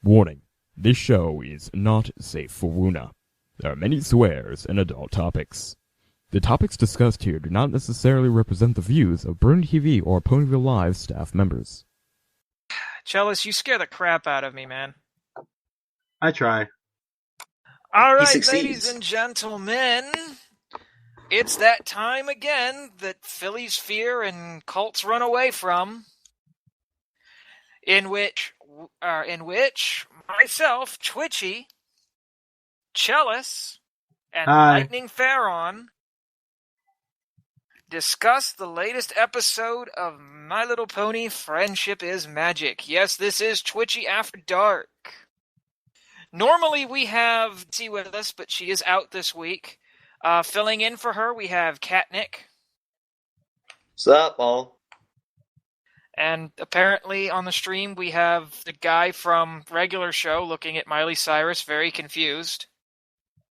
Warning, this show is not safe for Wuna. There are many swears and adult topics. The topics discussed here do not necessarily represent the views of Burn TV or Ponyville Live staff members. Chelis, you scare the crap out of me, man. I try. All right, ladies and gentlemen, it's that time again that Phillies fear and cults run away from, in which myself, Twitchy, Chelis, and Lightning Ferron discuss the latest episode of My Little Pony: Friendship is Magic. Yes, this is Twitchy After Dark. Normally we have T with us, but she is out this week. Filling in for her, we have Catnick. What's up, all? And apparently on the stream, we have the guy from regular show looking at Miley Cyrus, very confused.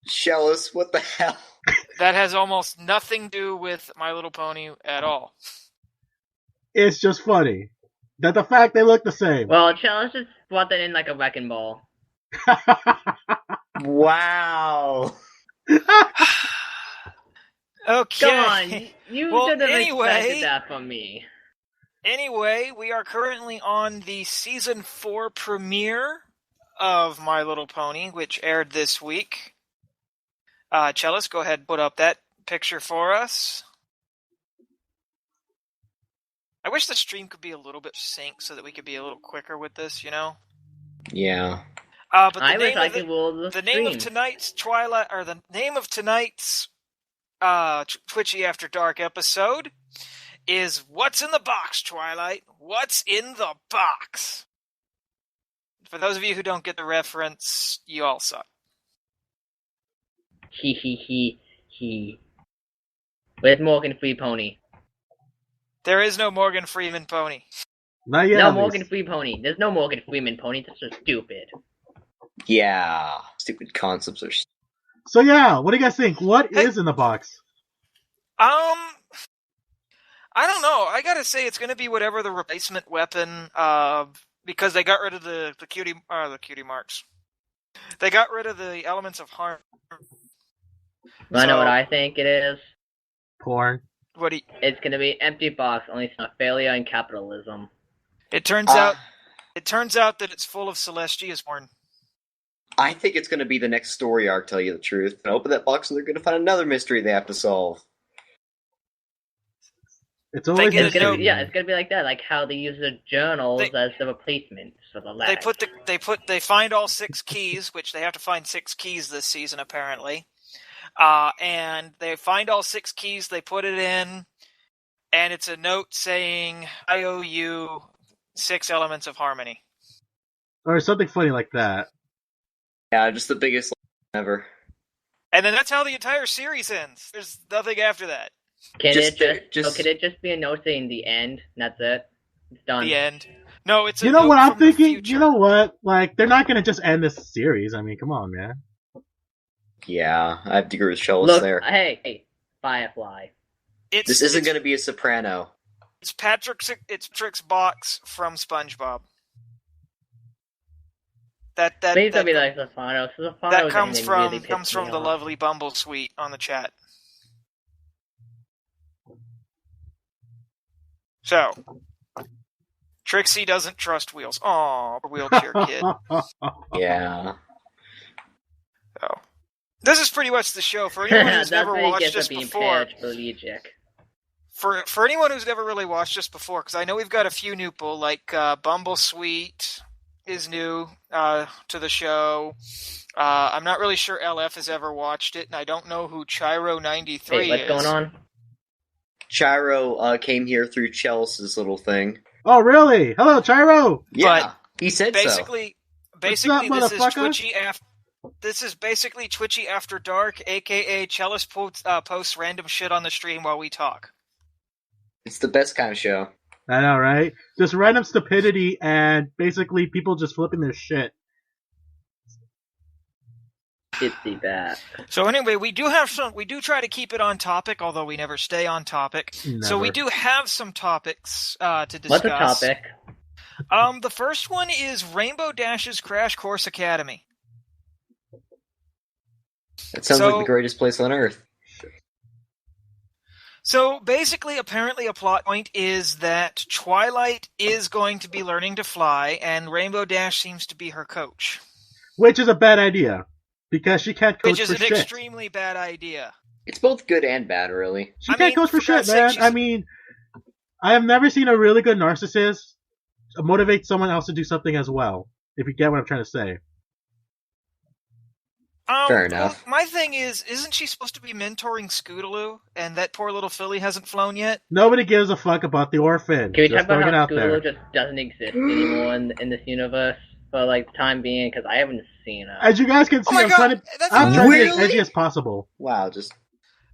Chelis, what the hell? That has almost nothing to do with My Little Pony at all. It's just funny that the fact they look the same. Well, Chelis just brought that in like a wrecking ball. Wow. Okay. Come on, you should have expected that from me. Anyway, we are currently on the Season 4 premiere of My Little Pony, which aired this week. Chelis, go ahead and put up that picture for us. I wish the stream could be a little bit synced so that we could be a little quicker with this, you know? Yeah. But the name of tonight's Twilight, or the name of tonight's Twitchy After Dark episode is What's in the Box, Twilight? What's in the box? For those of you who don't get the reference, you all suck. He. Where's Morgan Free Pony? There is no Morgan Freeman pony. Not yet. No Morgan Free Pony. There's no Morgan Freeman pony. That's so stupid. Yeah. Stupid concepts are... So yeah, what do you guys think? What is in the box? I don't know. I gotta say it's gonna be whatever the replacement weapon, because they got rid of the cutie marks. They got rid of the elements of harm. I know what I think it is. Porn. It's gonna be empty box, only it's not failure and capitalism. It turns out that it's full of Celestia's porn. I think it's going to be the next story arc, tell you the truth. And open that box and they're going to find another mystery they have to solve. It's always it's gonna be like that, like how they use the journals as the replacement for the lab. They find all 6 keys, which they have to find 6 keys this season apparently. And they find all 6 keys, they put it in, and it's a note saying, I owe you 6 elements of harmony. Or something funny like that. Yeah, just the biggest ever. And then that's how the entire series ends. There's nothing after that. Can it just be a note saying the end? And that's it. It's done. The end. No, it's. You know what I'm thinking? You know what? Like they're not gonna just end this series. I mean, come on, man. Yeah, I have to agree with Chelis there. Hey, Firefly. This isn't gonna be a Soprano. It's Patrick's box from SpongeBob. Please don't be like Sopranos. That comes from the lovely Bumble Suite on the chat. So, Trixie doesn't trust wheels. Aw, wheelchair kid. Yeah. So, this is pretty much the show for anyone who's never watched this before. For anyone who's never really watched this before, because I know we've got a few new people like Bumble Suite is new to the show. I'm not really sure LF has ever watched it, and I don't know who Chiro93 is. What's going on? Chiro came here through Chelis's little thing. Oh, really? Hello, Chiro! Yeah, he said basically, so. Basically, this is basically Twitchy After Dark, a.k.a. Chelis posts random shit on the stream while we talk. It's the best kind of show. I know, right? Just random stupidity and basically people just flipping their shit. It's the bad. So anyway, we do try to keep it on topic, although we never stay on topic. Never. So we do have some topics to discuss. What's a topic? The first one is Rainbow Dash's Crash Course Academy. It sounds like the greatest place on Earth. So basically, apparently a plot point is that Twilight is going to be learning to fly, and Rainbow Dash seems to be her coach. Which is a bad idea, because she can't coach for shit. Which is an extremely bad idea. It's both good and bad, really. She can't coach for shit, man. I mean, I have never seen a really good narcissist motivate someone else to do something as well, if you get what I'm trying to say. Fair enough. My thing is, isn't she supposed to be mentoring Scootaloo, and that poor little filly hasn't flown yet? Nobody gives a fuck about the orphan. Can we talk about how Scootaloo just doesn't exist anymore in this universe for like the time being? Because I haven't seen her. As you guys can see, I'm trying to be as edgy as possible. Wow,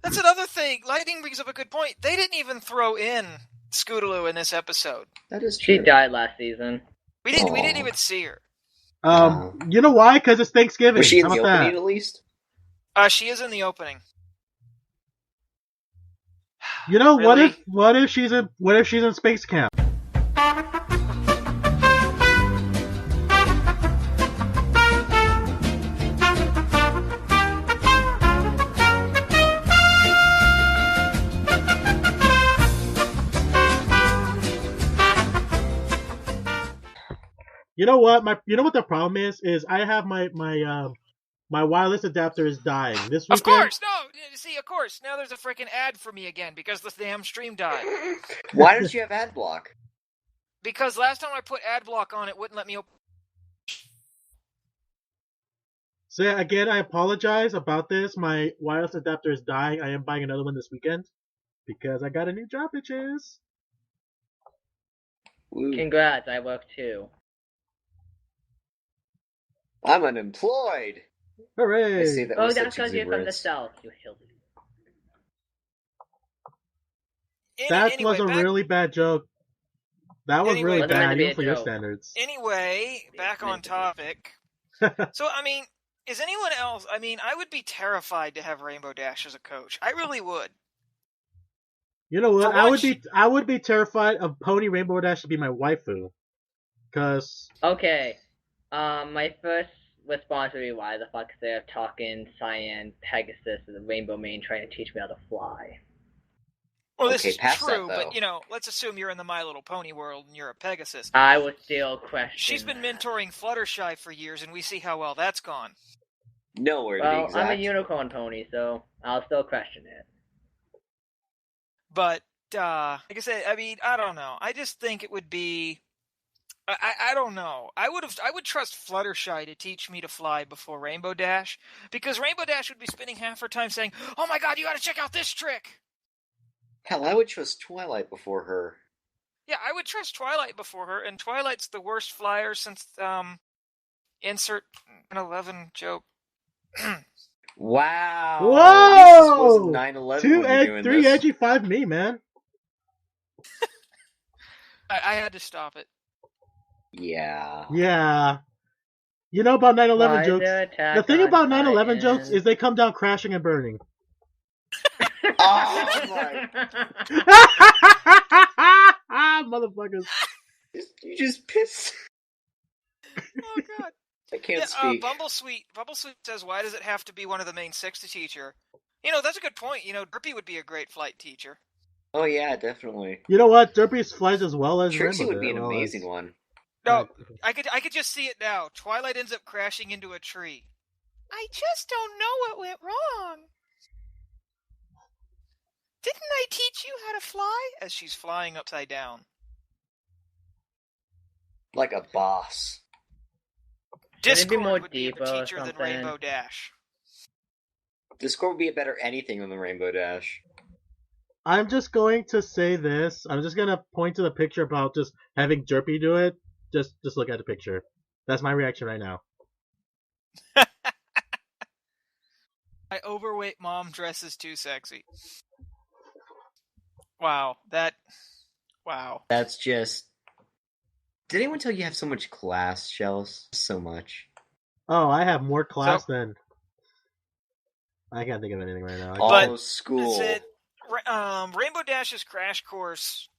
That's another thing. Lightning brings up a good point. They didn't even throw in Scootaloo in this episode. That is true. She died last season. We didn't even see her. You know why? Because it's Thanksgiving. Was she in the opening at least? She is in the opening. You know, really? what if she's in space camp? You know what? You know what the problem is? Is I have my wireless adapter is dying this weekend. Of course, no. See, of course. Now there's a freaking ad for me again because the damn stream died. Why don't you have ad block? Because last time I put ad block on, it wouldn't let me open. So again, I apologize about this. My wireless adapter is dying. I am buying another one this weekend because I got a new job, bitches. Congrats! I work too. I'm unemployed. Hooray! I see that that's because you're from the south, you hillbilly. That was a really bad joke. That was really bad, even for your standards. Anyway, back on topic. So, I mean, is anyone else... I mean, I would be terrified to have Rainbow Dash as a coach. I really would. You know what? I would be terrified of Pony Rainbow Dash to be my waifu. Because... Okay. My first response would be, why the fuck is there talking Cyan, Pegasus, and the Rainbow Mane trying to teach me how to fly? Well, this is true, but, you know, let's assume you're in the My Little Pony world and you're a Pegasus. I would still question She's been mentoring Fluttershy for years, and we see how well that's gone. Nowhere to be exact. I'm a unicorn pony, so I'll still question it. But, like I said, I mean, I don't know. I just think it would be... I don't know. I would trust Fluttershy to teach me to fly before Rainbow Dash, because Rainbow Dash would be spending half her time saying, "Oh my god, you gotta check out this trick!" Hell, I would trust Twilight before her. Yeah, I would trust Twilight before her, and Twilight's the worst flyer since, insert an 11 joke. Wow. Whoa! 9/11 3 edgy 5 me, man. I had to stop it. Yeah. Yeah. You know about 9/11 jokes? The thing about 9/11 jokes is they come down crashing and burning. Oh my! Motherfuckers! You just pissed. Oh god! I can't speak. Bumblesweet says, "Why does it have to be one of the main 6 to teach her?" You know, that's a good point. You know, Derpy would be a great flight teacher. Oh yeah, definitely. You know what? Derpy flies as well as Trixie Rainbow would be an amazing one. No, I could just see it now. Twilight ends up crashing into a tree. I just don't know what went wrong. Didn't I teach you how to fly? As she's flying upside down. Like a boss. Discord would be a better teacher than Rainbow Dash. Discord would be a better anything than the Rainbow Dash. I'm just going to say this. I'm just going to point to the picture about just having Derpy do it. Just look at the picture. That's my reaction right now. My overweight mom dresses too sexy. Wow. That's just... Did anyone tell you have so much class, Chelis? So much. Oh, I have more class than... I can't think of anything right now. But school. Rainbow Dash's Crash Course,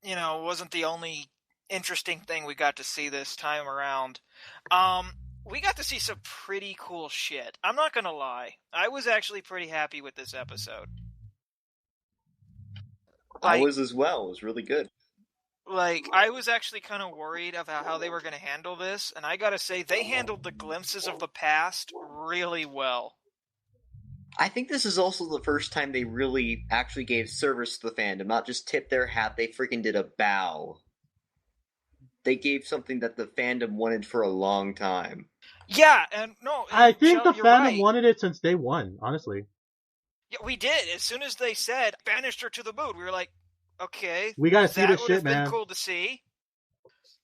you know, wasn't the only interesting thing we got to see this time around. We got to see some pretty cool shit. I'm not gonna lie. I was actually pretty happy with this episode. I was as well. It was really good. I was actually kind of worried about how they were going to handle this, and I gotta say, they handled the glimpses of the past really well. I think this is also the first time they really actually gave service to the fandom, not just tipped their hat, they freaking did a bow. They gave something that the fandom wanted for a long time. Yeah, and no... I think the fandom right. wanted it since day one, honestly. Yeah, we did. As soon as they said, banished her to the moon, we were like, okay, we gotta see this shit, man. That would have been cool to see.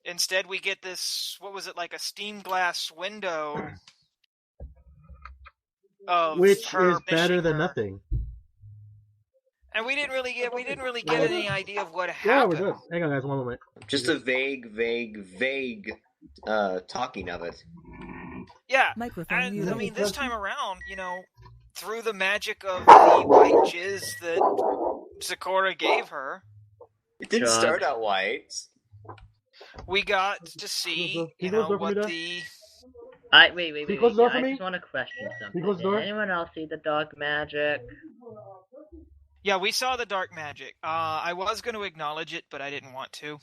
Instead, we get this, what was it, like a steam glass window of which her is better than nothing. And we didn't really get any idea of what happened. Yeah, we're good. Hang on, guys, one moment. Just a vague talking of it. Yeah, Microphone and muted. I mean, this time around, through the magic of the white jizz that Sakura gave her. It didn't start out white. We got to see, what the... Wait. I just want to question something. Did anyone else see the dark magic? Yeah, we saw the dark magic. I was going to acknowledge it, but I didn't want to.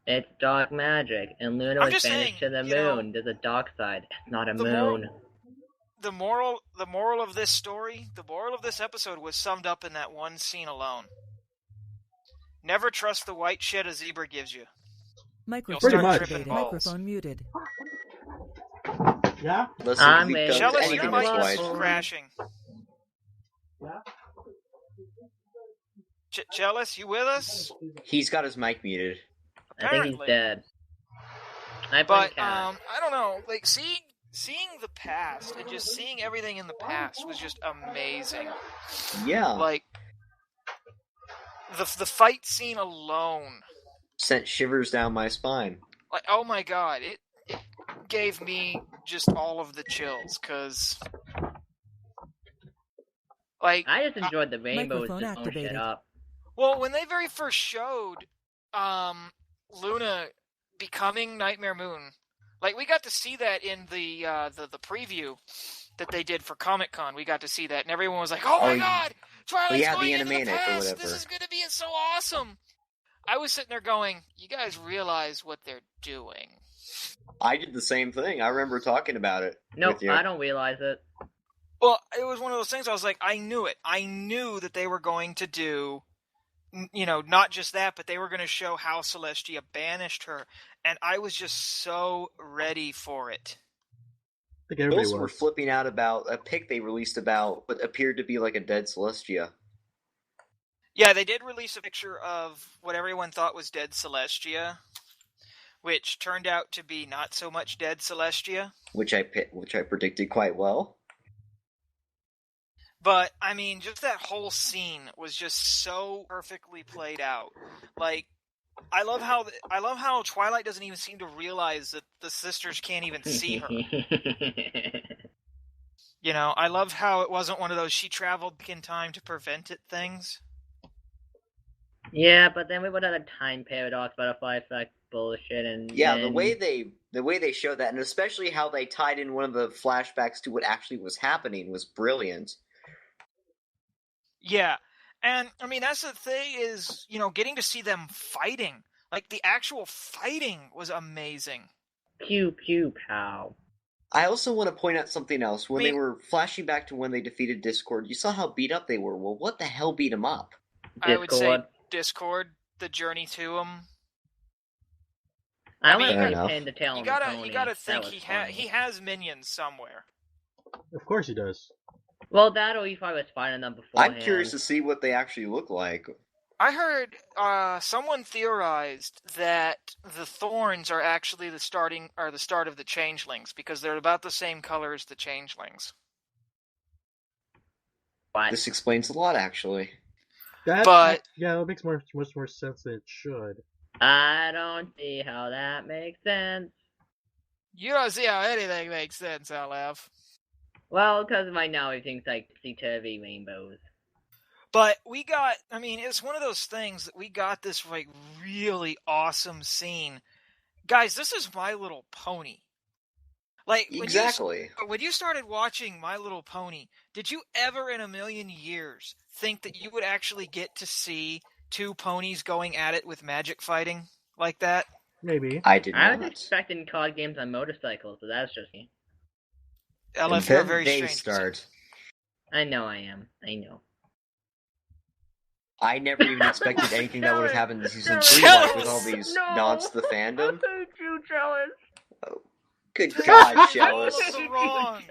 It's dark magic, and Luna was banished to the moon. There's a dark side. It's not a moon. The moral of this story, the moral of this episode was summed up in that one scene alone. Never trust the white shit a zebra gives you. Microphone muted. Yeah? Chelis, your mic is crashing. Yeah? Chelis, you with us? He's got his mic muted. Apparently. I think he's dead. I don't know. Like, seeing the past and just seeing everything in the past was just amazing. Yeah. Like, the fight scene alone sent shivers down my spine. Like, oh my god, it gave me just all of the chills, because... Like, I just enjoyed the rainbows just blowing shit up. Well, when they very first showed Luna becoming Nightmare Moon, like, we got to see that in the preview that they did for Comic-Con. We got to see that, and everyone was like, oh my god! Twilight's going into the past! This is going to be so awesome! I was sitting there going, you guys realize what they're doing. I did the same thing. I remember talking about it. Nope, I don't realize it. Well, it was one of those things I was like, I knew it. I knew that they were going to do, not just that, but they were going to show how Celestia banished her. And I was just so ready for it. I think everybody were flipping out about a pic they released about what appeared to be like a dead Celestia. Yeah, they did release a picture of what everyone thought was dead Celestia, which turned out to be not so much dead Celestia. Which I predicted quite well. But, I mean, just that whole scene was just so perfectly played out. Like, I love how Twilight doesn't even seem to realize that the sisters can't even see her. I love how it wasn't one of those she traveled back in time to prevent it things. Yeah, but then we would have a time paradox, butterfly effect bullshit, and the way they showed that, and especially how they tied in one of the flashbacks to what actually was happening was brilliant. Yeah, and I mean that's the thing is, getting to see them fighting, like the actual fighting was amazing. Pew pew pow. I also want to point out something else. When they were flashing back to when they defeated Discord, you saw how beat up they were. Well, what the hell beat them up? I would say Discord, the journey to him. I mean, you gotta think he has minions somewhere. Of course he does. Well, that or he probably was finding them beforehand. I'm curious to see what they actually look like. I heard someone theorized that the thorns are actually the start of the changelings, because they're about the same color as the changelings. What? This explains a lot, actually. That makes much more sense than it should. I don't see how that makes sense. You don't see how anything makes sense, LF. Well, because right now everything's like topsy-turvy rainbows. But we got, I mean, it's one of those things that we got this like really awesome scene. Guys, this is My Little Pony. Like Exactly. when you started watching My Little Pony, did you ever in a million years think that you would actually get to see two ponies going at it with magic fighting like that? Maybe. I did not. I was expecting card games on motorcycles, but that's just me. LF, And you're a then very they strange start. I know I am. I know. I never even expected anything that would have happened in season Chelis! 3 like, with all these nods to the fandom. I hate you, Chelis. Oh, good God, All Chelis. of the wrong.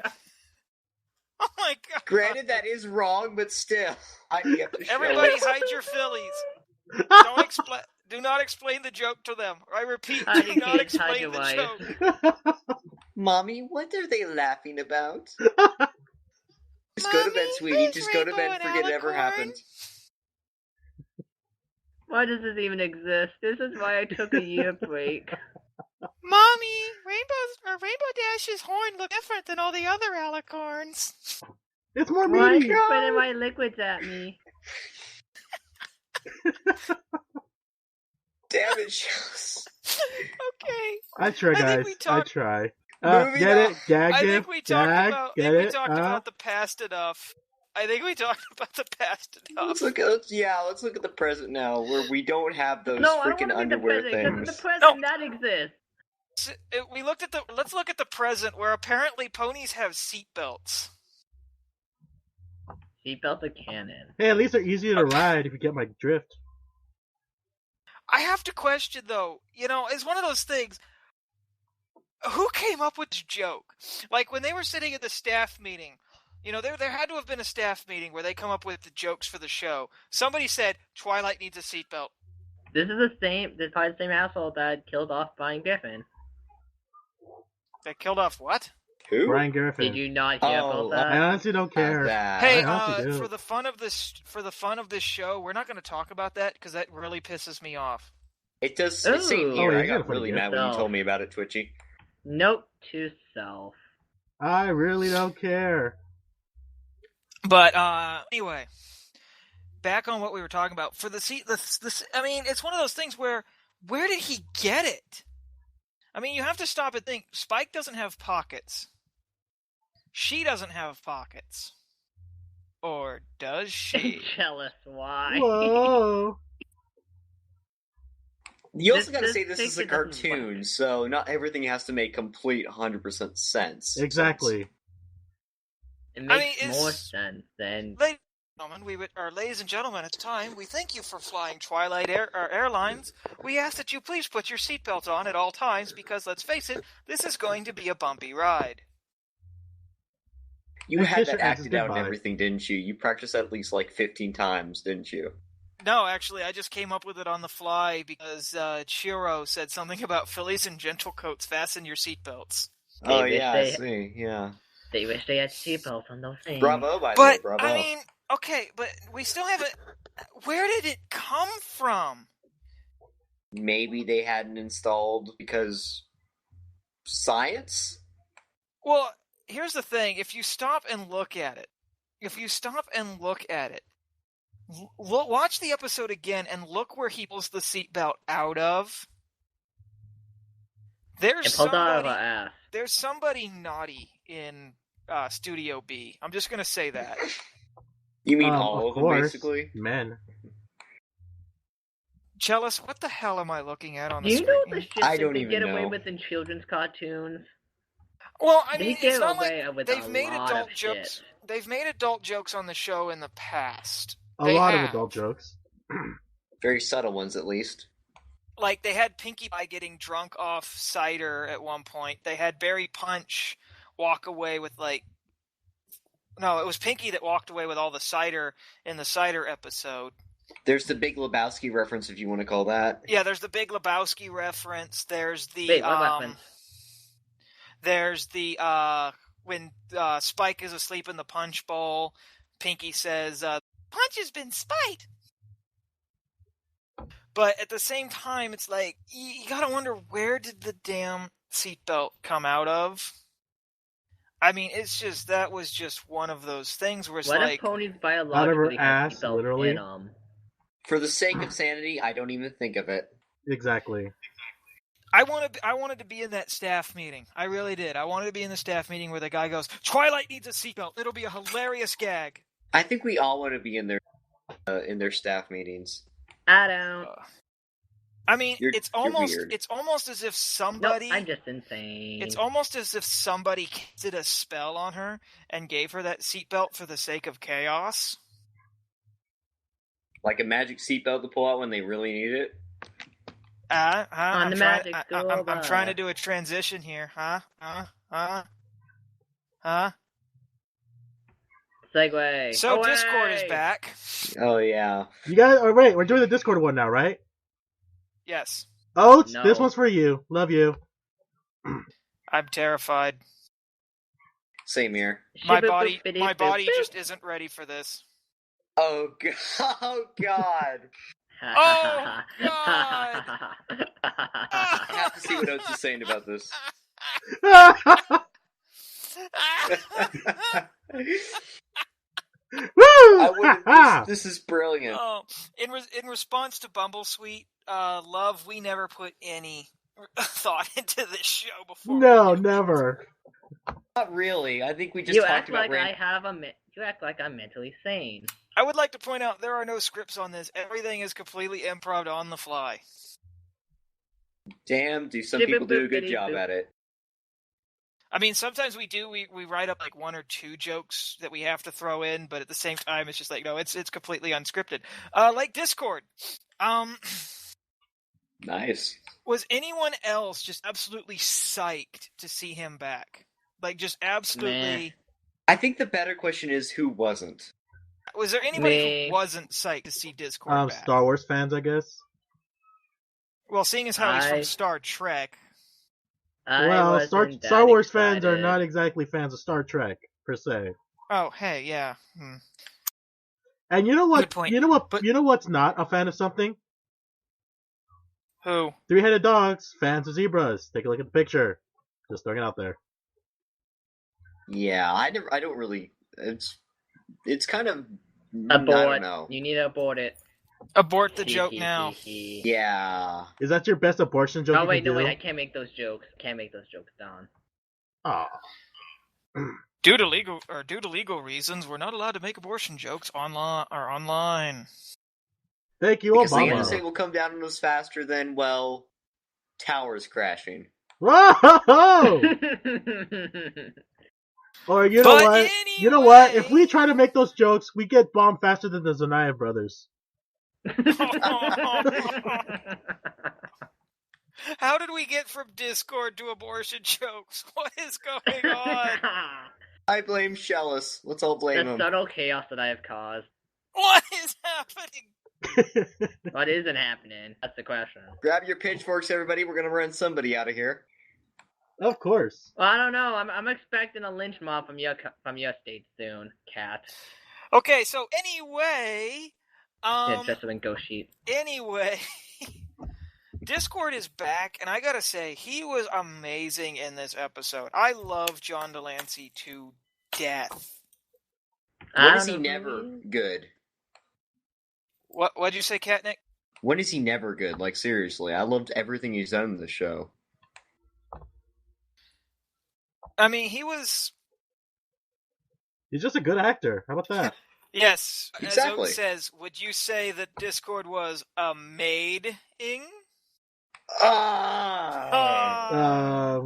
Oh my God! Granted, that is wrong, but still, I get the Everybody, Chelis. hide your fillies. Do not explain the joke to them. I repeat, Hide do your not kids, hide explain your the wife. joke. Mommy, what are they laughing about? Just go to bed, sweetie. Just go to bed and forget it ever happened. Why does this even exist? This is why I took a year break. Mommy, Rainbow Dash's horn look different than all the other alicorns. It's more Why are meaty. you spitting my liquids at me? Damn it, Chelis. Okay. I try, I think guys. we I talked- try. Moving Get on. it? Gag I gift? think we talked Gag? about. Get we it? talked about the past enough. I think we talked about the past enough. Let's look at the present now, where we don't have those No, I don't freaking want to be the underwear present, because things. the present that exists. We looked at let's look at the present, where apparently ponies have seatbelts. Seatbelts are canon. Hey, at least they're easier to ride if you get my drift. I have to question though. It's one of those things. Who came up with this joke? Like when they were sitting at the staff meeting, there had to have been a staff meeting where they come up with the jokes for the show. Somebody said Twilight needs a seatbelt. This is probably the same asshole that killed off Brian Griffin. That killed off what? Who? Brian Griffin. Did you not hear about that? I honestly don't care. Hey, I honestly do. for the fun of this show, we're not going to talk about that because that really pisses me off. It does. Ooh. Same here. Oh, I you got gotta really forget mad when you that. told me about it, Twitchy. Note to self. I really don't care. But anyway, back on what we were talking about for the seat. I mean, it's one of those things where did he get it? I mean, you have to stop and think. Spike doesn't have pockets. She doesn't have pockets. Or does she? Jealous, why? Whoa. You also got to This say this is a picture doesn't cartoon, work. so not everything has to make complete 100% sense. Exactly. It makes it's- more sense than... Ladies and gentlemen, at the time, we thank you for flying Twilight Airlines. We ask that you please put your seatbelt on at all times because, let's face it, this is going to be a bumpy ride. You And had Fisher that answers acted out and goodbye. everything, didn't you? You practiced at least like 15 times, didn't you? No, actually, I just came up with it on the fly because Chiro said something about fillies and gentle coats. Fasten your seatbelts. Oh wish yeah, I they- see. Yeah. They wish they had seatbelts on those things. Bravo, by the way, But bravo. I mean, okay, but we still haven't. Where did it come from? Maybe they hadn't installed because science. Well, here's the thing: if you stop and look at it, watch the episode again and look where he pulls the seatbelt out of. It pulled out of her ass. There's somebody naughty in Studio B. I'm just gonna say that. You mean all of them, course. basically? Men. Chelis, what the hell am I looking at on the Do you screen? know the shit I that don't they even get away know. with in children's cartoons? Well, I They mean, get it's not away like with they've a made lot adult of jokes. shit. They've made adult jokes on the show in the past. A They lot have. of adult jokes. Very subtle ones, at least. Like, they had Pinkie Pie getting drunk off cider at one point. They had Barry Punch walk away with, like... No, it was Pinkie that walked away with all the cider in the cider episode. There's the Big Lebowski reference, if you want to call that. Yeah, there's the Big Lebowski reference. There's the... Wait, what reference? There's the... when Spike is asleep in the punch bowl, Pinkie says, Punch has been spiked! But at the same time, it's like, you gotta wonder, where did the damn seatbelt come out of? I mean, that was just one of those things where it's what like... if ponies biologically have seatbelts literally? in them? For the sake of sanity, I don't even think of it. Exactly. I wanted to be in that staff meeting. I really did. I wanted to be in the staff meeting where the guy goes, Twilight needs a seatbelt. It'll be a hilarious gag. I think we all want to be in their staff meetings. I don't. I mean, You're weird. It's almost as if somebody... Nope, I'm just insane. It's almost as if somebody did a spell on her and gave her that seatbelt for the sake of chaos. Like a magic seatbelt to pull out when they really need it? I'm bus. trying to do a transition here, Segue. So Discord is back. Oh, yeah. You guys, oh, wait, we're doing the Discord one now, right? Yes. Oh, No. This one's for you. Love you. I'm terrified. Same here. My body just isn't ready for this. Oh, God. Oh, God. Oh, God. I have to see what Oates is saying about this. This is brilliant. Oh, in response to Bumblesweet, love, we never put any thought into this show before. No, never. Not really. I think we just You talked act about like you act like I'm mentally sane. I would like to point out there are no scripts on this. Everything is completely improv on the fly. Damn, do some people do a good job at it. I mean, sometimes we do. We write up like one or two jokes that we have to throw in, but at the same time, it's just like, no, it's completely unscripted. Like Discord. Nice. Was anyone else just absolutely psyched to see him back? Like, just absolutely... I think the better question is, who wasn't? Was there anybody who wasn't psyched to see Discord back? Star Wars fans, I guess. Well, seeing as how he's from Star Trek... Well, Star Wars fans are not exactly fans of Star Trek, per se. Oh, hey, yeah. And you know what? Good point. You know what's not a fan of something? Who? Three-headed dogs, fans of zebras. Take a look at the picture. Just throwing it out there. Yeah, I don't really. It's kind of. Abort. I don't know. You need to abort it. Abort the joke now. Yeah. Is that your best abortion joke? No, wait, I can't make those jokes. Don. Oh. Due to legal reasons, we're not allowed to make abortion jokes online. Thank you, because Obama. the NSA will come down on us faster than, well, towers crashing. Whoa! Or you know what? Anyway... You know what? If we try to make those jokes, we get bombed faster than the Zanaev brothers. How did we get from Discord to abortion jokes? What is going on? I blame Chelis. Let's all blame him. The subtle chaos that I have caused. What is happening? What isn't happening? That's the question. Grab your pitchforks, everybody. We're gonna run somebody out of here. Of course. Well, I don't know. I'm expecting a lynch mob from your state soon, Cat. Okay, so anyway, just a ghost sheet. Anyway, Discord is back, and I gotta say, he was amazing in this episode. I love John Delancey to death. When is he never good? What'd you say, Catnick? When is he never good? Like, seriously, I loved everything he's done in the show. I mean, he's just a good actor. How about that? Yes. Exactly. As Oak says, would you say that Discord was amazing?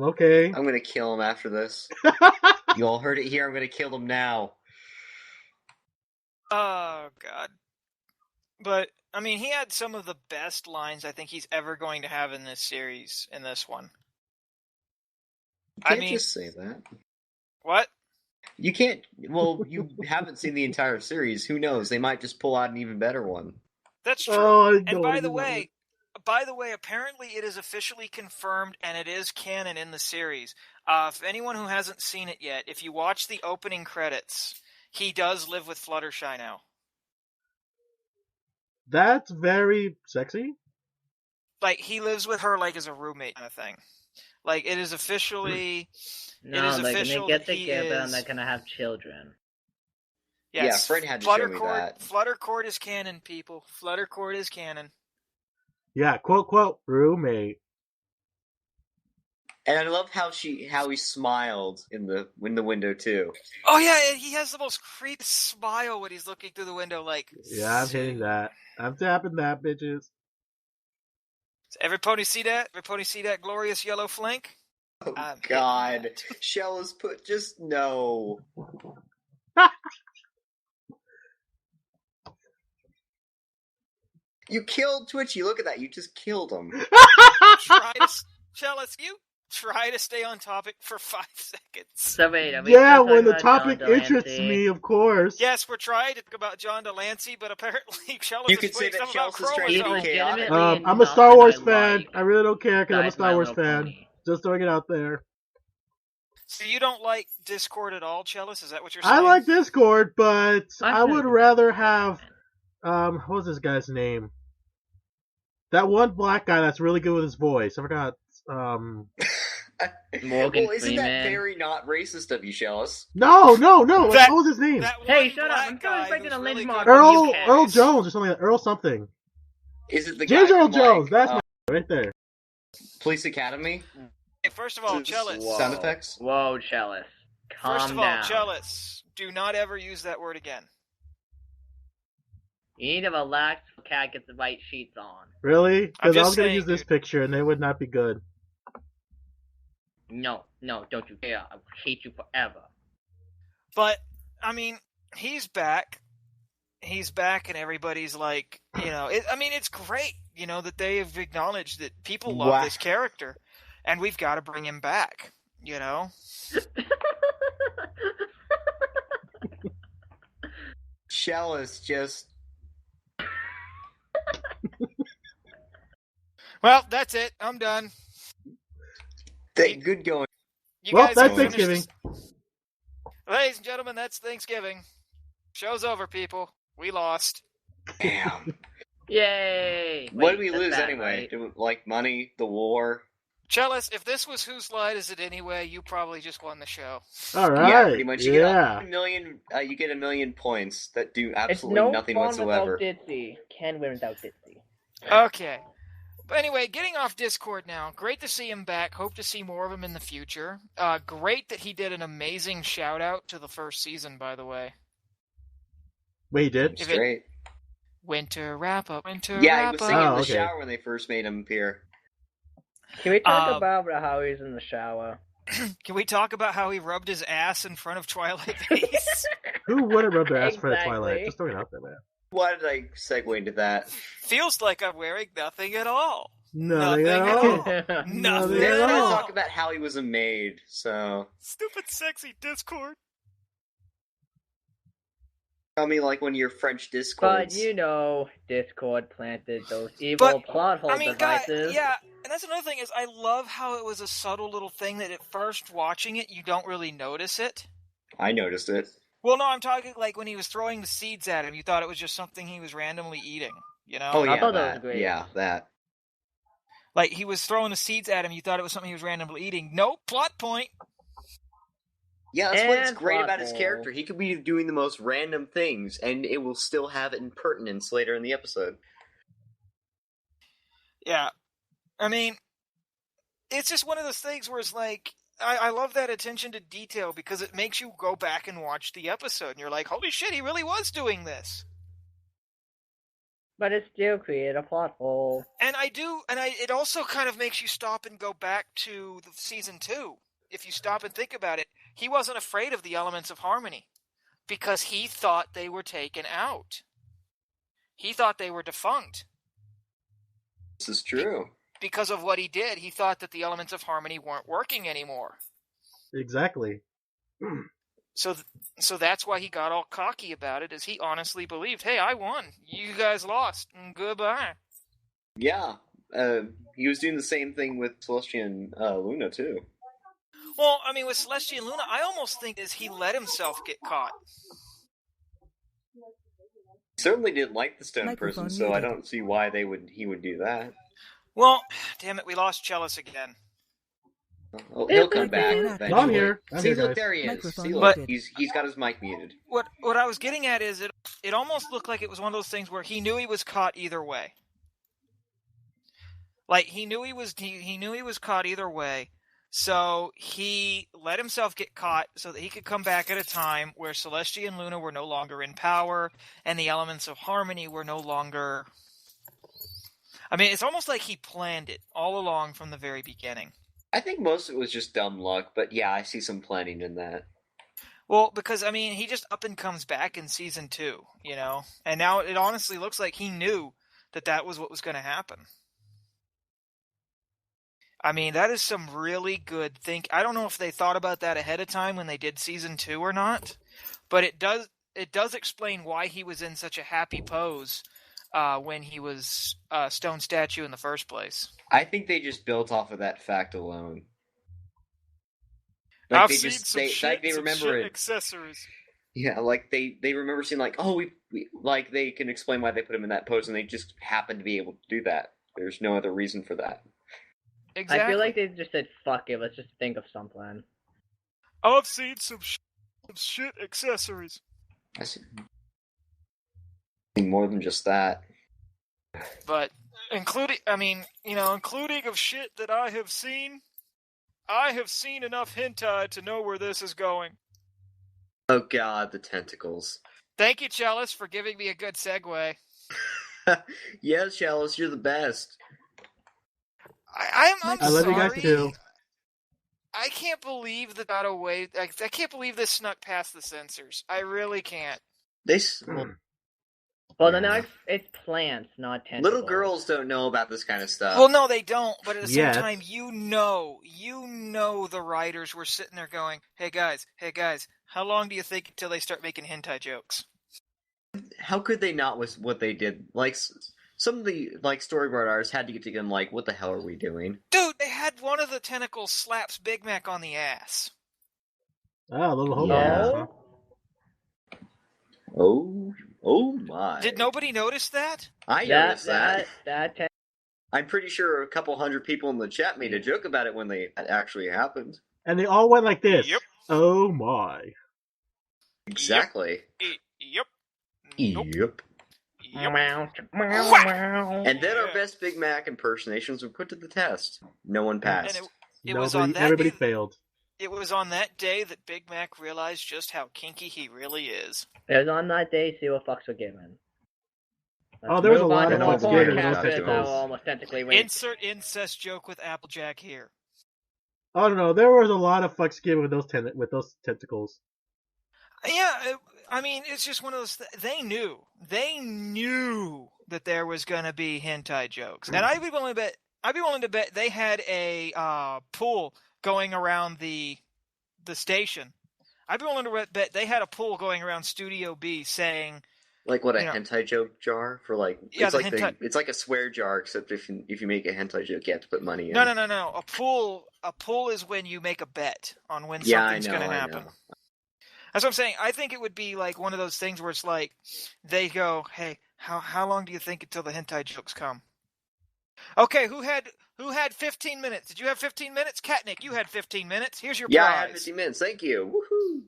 Okay. I'm gonna kill him after this. You all heard it here. I'm gonna kill him now. Oh, God. But, I mean, he had some of the best lines I think he's ever going to have in this series, in this one. You can't just say that. What? You can't. Well, you haven't seen the entire series. Who knows? They might just pull out an even better one. That's true. And by the way, apparently it is officially confirmed, and it is canon in the series. If anyone who hasn't seen it yet, if you watch the opening credits, he does live with Fluttershy now. That's very sexy. Like, he lives with her, like, as a roommate kind of thing. Like, it is officially... No, it is they're official gonna get that he together is... and they're gonna have children. Yes, yeah, Fred had to show me that. Fluttercourt is canon, people. Fluttercourt is canon. Yeah, quote, roommate. And I love how he smiled in the window too. Oh yeah, he has the most creepy smile when he's looking through the window. Like, Yeah, I'm hitting that. I'm tapping that, bitches. Does everybody see that? Everybody see that glorious yellow flank? Oh God, Chelis put just no. You killed Twitchy. Look at that. You just killed him. Chelis, you try to stay on topic for 5 seconds. So wait, yeah, when the topic interests me, of course. Yes, we're trying to talk about John Delancey, but apparently Chelis you is could say that Chelis is trying to be chaotic. I'm a Star Wars fan. I really don't care because I'm a Star Wars fan. Pony. Just throwing it out there. So you don't like Discord at all, Chelis? Is that what you're saying? I like Discord, but I would rather have... what was this guy's name? That one black guy that's really good with his voice. I forgot. Morgan well, isn't Freeman. that very not racist of you, Chelis? No. What was his name? Hey, shut up! I'm still expecting a lynch mark. Earl Jones or something like that. Earl something. Is it the James guy Earl from, Jones? That's my right there. Police Academy? Hey, first of all, Chelis. Sound effects? Whoa, Chelis. Calm First of all, down. Chelis, do not ever use that word again. You need to relax so Cat gets the white sheets on. Really? Because I was going to saying, use this picture and they would not be good. No, don't you dare. I will hate you forever. But, I mean, he's back. He's back and everybody's like, it's great, that they have acknowledged that people love this character. And we've got to bring him back, Chelis just... Well, that's it. I'm done. Good going. That's Thanksgiving. Ladies and gentlemen, that's Thanksgiving. Show's over, people. We lost. Damn. Yay! What did we lose anyway? Right? Like money, the war? Chelis, if this was Whose Line Is It Anyway, you probably just won the show. All right. Yeah, pretty much. You get a million. You get a million points that do absolutely nothing whatsoever. It's no fun without Ditzy. Can win without Ditzy. Okay. But anyway, getting off Discord now. Great to see him back. Hope to see more of him in the future. Great that he did an amazing shout-out to the first season, by the way. Wait, he did? Great. Winter wrap-up, winter Yeah, wrap-up. he was singing in the shower when they first made him appear. Can we talk about how he's in the shower? Can we talk about how he rubbed his ass in front of Twilight face? Who wouldn't rub their ass in front of Twilight? Just throwing it out there, man. Why did I segue into that? Feels like I'm wearing nothing at all. Nothing at all. Nothing They're at going to all. talk about how he was a maid, so... Stupid sexy Discord. I mean, like when you're French Discords. But Discord planted those evil plot hole devices. Yeah, and that's another thing is I love how it was a subtle little thing that at first watching it, you don't really notice it. I noticed it. Well, no, I'm talking like when he was throwing the seeds at him, you thought it was just something he was randomly eating, Oh, yeah, I thought that was great. Yeah, that. Like, he was throwing the seeds at him, you thought it was something he was randomly eating. Nope, plot point. Yeah, that's what's great about his character. He could be doing the most random things, and it will still have impertinence later in the episode. Yeah. I mean, it's just one of those things where it's like, I love that attention to detail because it makes you go back and watch the episode, and you're like, holy shit, he really was doing this. But it still created a plot hole. And it also kind of makes you stop and go back to the season 2. If you stop and think about it, he wasn't afraid of the elements of harmony because he thought they were taken out. He thought they were defunct. This is true. Because of what he did, he thought that the elements of harmony weren't working anymore. Exactly. So that's why he got all cocky about it, is he honestly believed, hey, I won. You guys lost. Goodbye. Yeah. He was doing the same thing with Celestia and Luna, too. Well, I mean, with Celestia and Luna, I almost think is he let himself get caught. He certainly didn't like the stone person, so I don't see why he would do that. Well, damn it, we lost Chelis again. Oh, he'll come back. No, I'm here. See, look, guys. there he is. See, look, But he's got his mic muted. What I was getting at is it almost looked like it was one of those things where he knew he was caught either way. Like he knew he was caught either way, so he let himself get caught so that he could come back at a time where Celestia and Luna were no longer in power and the elements of harmony were no longer. I mean, it's almost like he planned it all along from the very beginning. I think most of it was just dumb luck, but yeah, I see some planning in that. Well, because, I mean, he just up and comes back in Season 2, you know? And now it honestly looks like he knew that was what was going to happen. I mean, that is some really good think. I don't know if they thought about that ahead of time when they did Season 2 or not, but it does explain why he was in such a happy pose when he was a stone statue in the first place. I think they just built off of that fact alone. I've seen some shit accessories. Yeah, like they remember seeing like, oh, we like they can explain why they put him in that pose, and they just happen to be able to do that. There's no other reason for that. Exactly. I feel like they just said, "Fuck it, let's just think of something." I've seen some shit accessories. I see more than just that. But including of shit that I have seen enough hentai to know where this is going. Oh god, the tentacles. Thank you, Chelis, for giving me a good segue. Yes, Chelis, you're the best. I'm I love you guys sorry. too. I can't believe that got away. I can't believe this snuck past the censors. I really can't. Well, then it's plants, not tentacles. Little girls don't know about this kind of stuff. Well, no, they don't. But at the same time, you know, the writers were sitting there going, hey guys, how long do you think until they start making hentai jokes? How could they not with what they did? Like, some of the storyboard artists had to get together like, what the hell are we doing? Dude, they had one of the tentacles slaps Big Mac on the ass. Ah, a little hobo ass, huh? Oh my. Did nobody notice that? I noticed that. That I'm pretty sure a couple hundred people in the chat made a joke about it when it actually happened. And they all went like this. Yep. Oh my. Exactly. Yep. Yep. Yep. And then our best Big Mac impersonations were put to the test. No one passed. And everybody failed. It was on that day that Big Mac realized just how kinky he really is. It was on that day, see what fucks were given. There was a lot of fucks given with those tentacles. Insert incest joke with Applejack here. Oh no, there was a lot of fucks given with those tentacles. Yeah, I mean, it's just one of those. They knew that there was going to be hentai jokes, and I'd be willing to bet they had a pool going around the station. I'd be willing to bet they had a pool going around Studio B saying, like what, a hentai joke jar for like? Yeah, it's like a swear jar, except if you make a hentai joke, you have to put money in. No. A pool is when you make a bet on when something's going to happen. That's what I'm saying. I think it would be like one of those things where it's like they go, "Hey, how long do you think until the hentai jokes come?" Okay, who had 15 minutes? Did you have 15 minutes? Catnick, you had 15 minutes. Here's your prize. Yeah, I had 15 minutes. Thank you. Woohoo!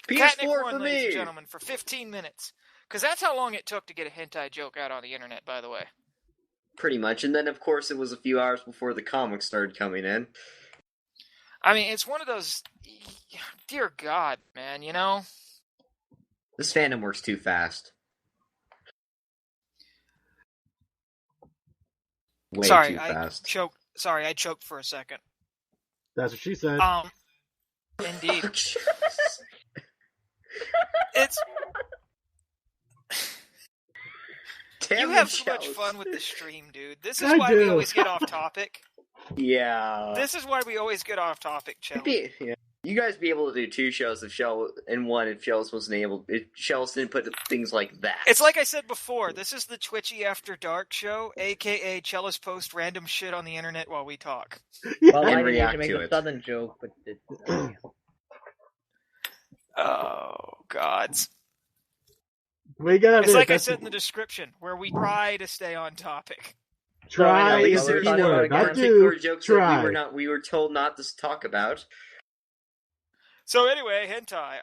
Catnick PS4 won, for ladies me, and gentlemen, for 15 minutes. Because that's how long it took to get a hentai joke out on the internet, by the way. Pretty much. And then, of course, it was a few hours before the comics started coming in. I mean, it's one of those... Dear God, man, you know? This fandom works too fast. Way too fast. I choked for a second. That's what she said. Indeed. It's... You have so much fun with the stream, dude. This is why we always get off topic. Yeah. This is why we always get off topic, Chelis. Yeah. You guys be able to do two shows if Chelis wasn't able. If Chelis didn't put things like that. It's like I said before. This is the Twitchy After Dark show, aka Chelis post random shit on the internet while we talk. Well, I didn't need to make a southern joke, but oh God. It's like I said in the description, where we try to stay on topic. Try is the there key no word. Not particular do. jokes Try. that we were told not to talk about? So anyway, hentai.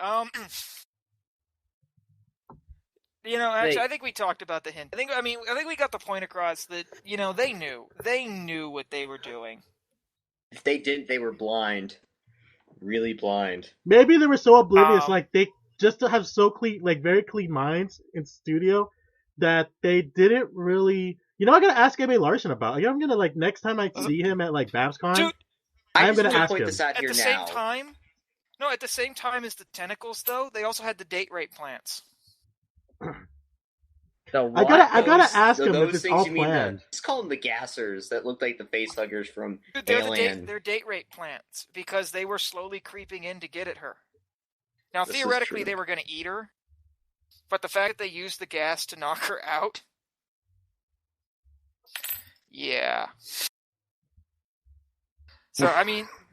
Actually, I think we talked about the hint. I think we got the point across that they knew what they were doing. If they didn't, they were blind, really blind. Maybe they were so oblivious, like they just to have so clean, like very clean minds in studio that they didn't really. I gotta ask Abe Larson about. I'm gonna next time I see him at BabsCon, Dude, I'm gonna ask point him. This out at here the now. same time. No, at the same time as the tentacles, though, they also had the date rape plants. I gotta ask him if it's all planned. Let's call them the gassers that looked like the facehuggers from Alien. They're date rape plants because they were slowly creeping in to get at her. Now, theoretically, they were going to eat her, but the fact that they used the gas to knock her out, yeah. So,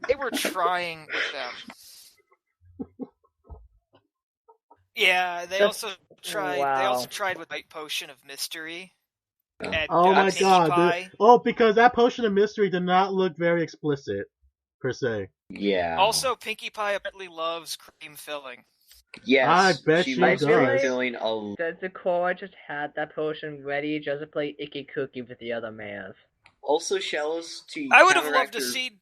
they were trying with them. Yeah, they also tried. Wow. They also tried with White Potion of Mystery. Oh my god! Because that Potion of Mystery did not look very explicit, per se. Yeah. Also, Pinkie Pie apparently loves cream filling. Yes, I bet she loves does. cream filling. Does Zakora just had that potion ready just to play Icky Cookie with the other mayors? Also, Chelis to I would have loved to see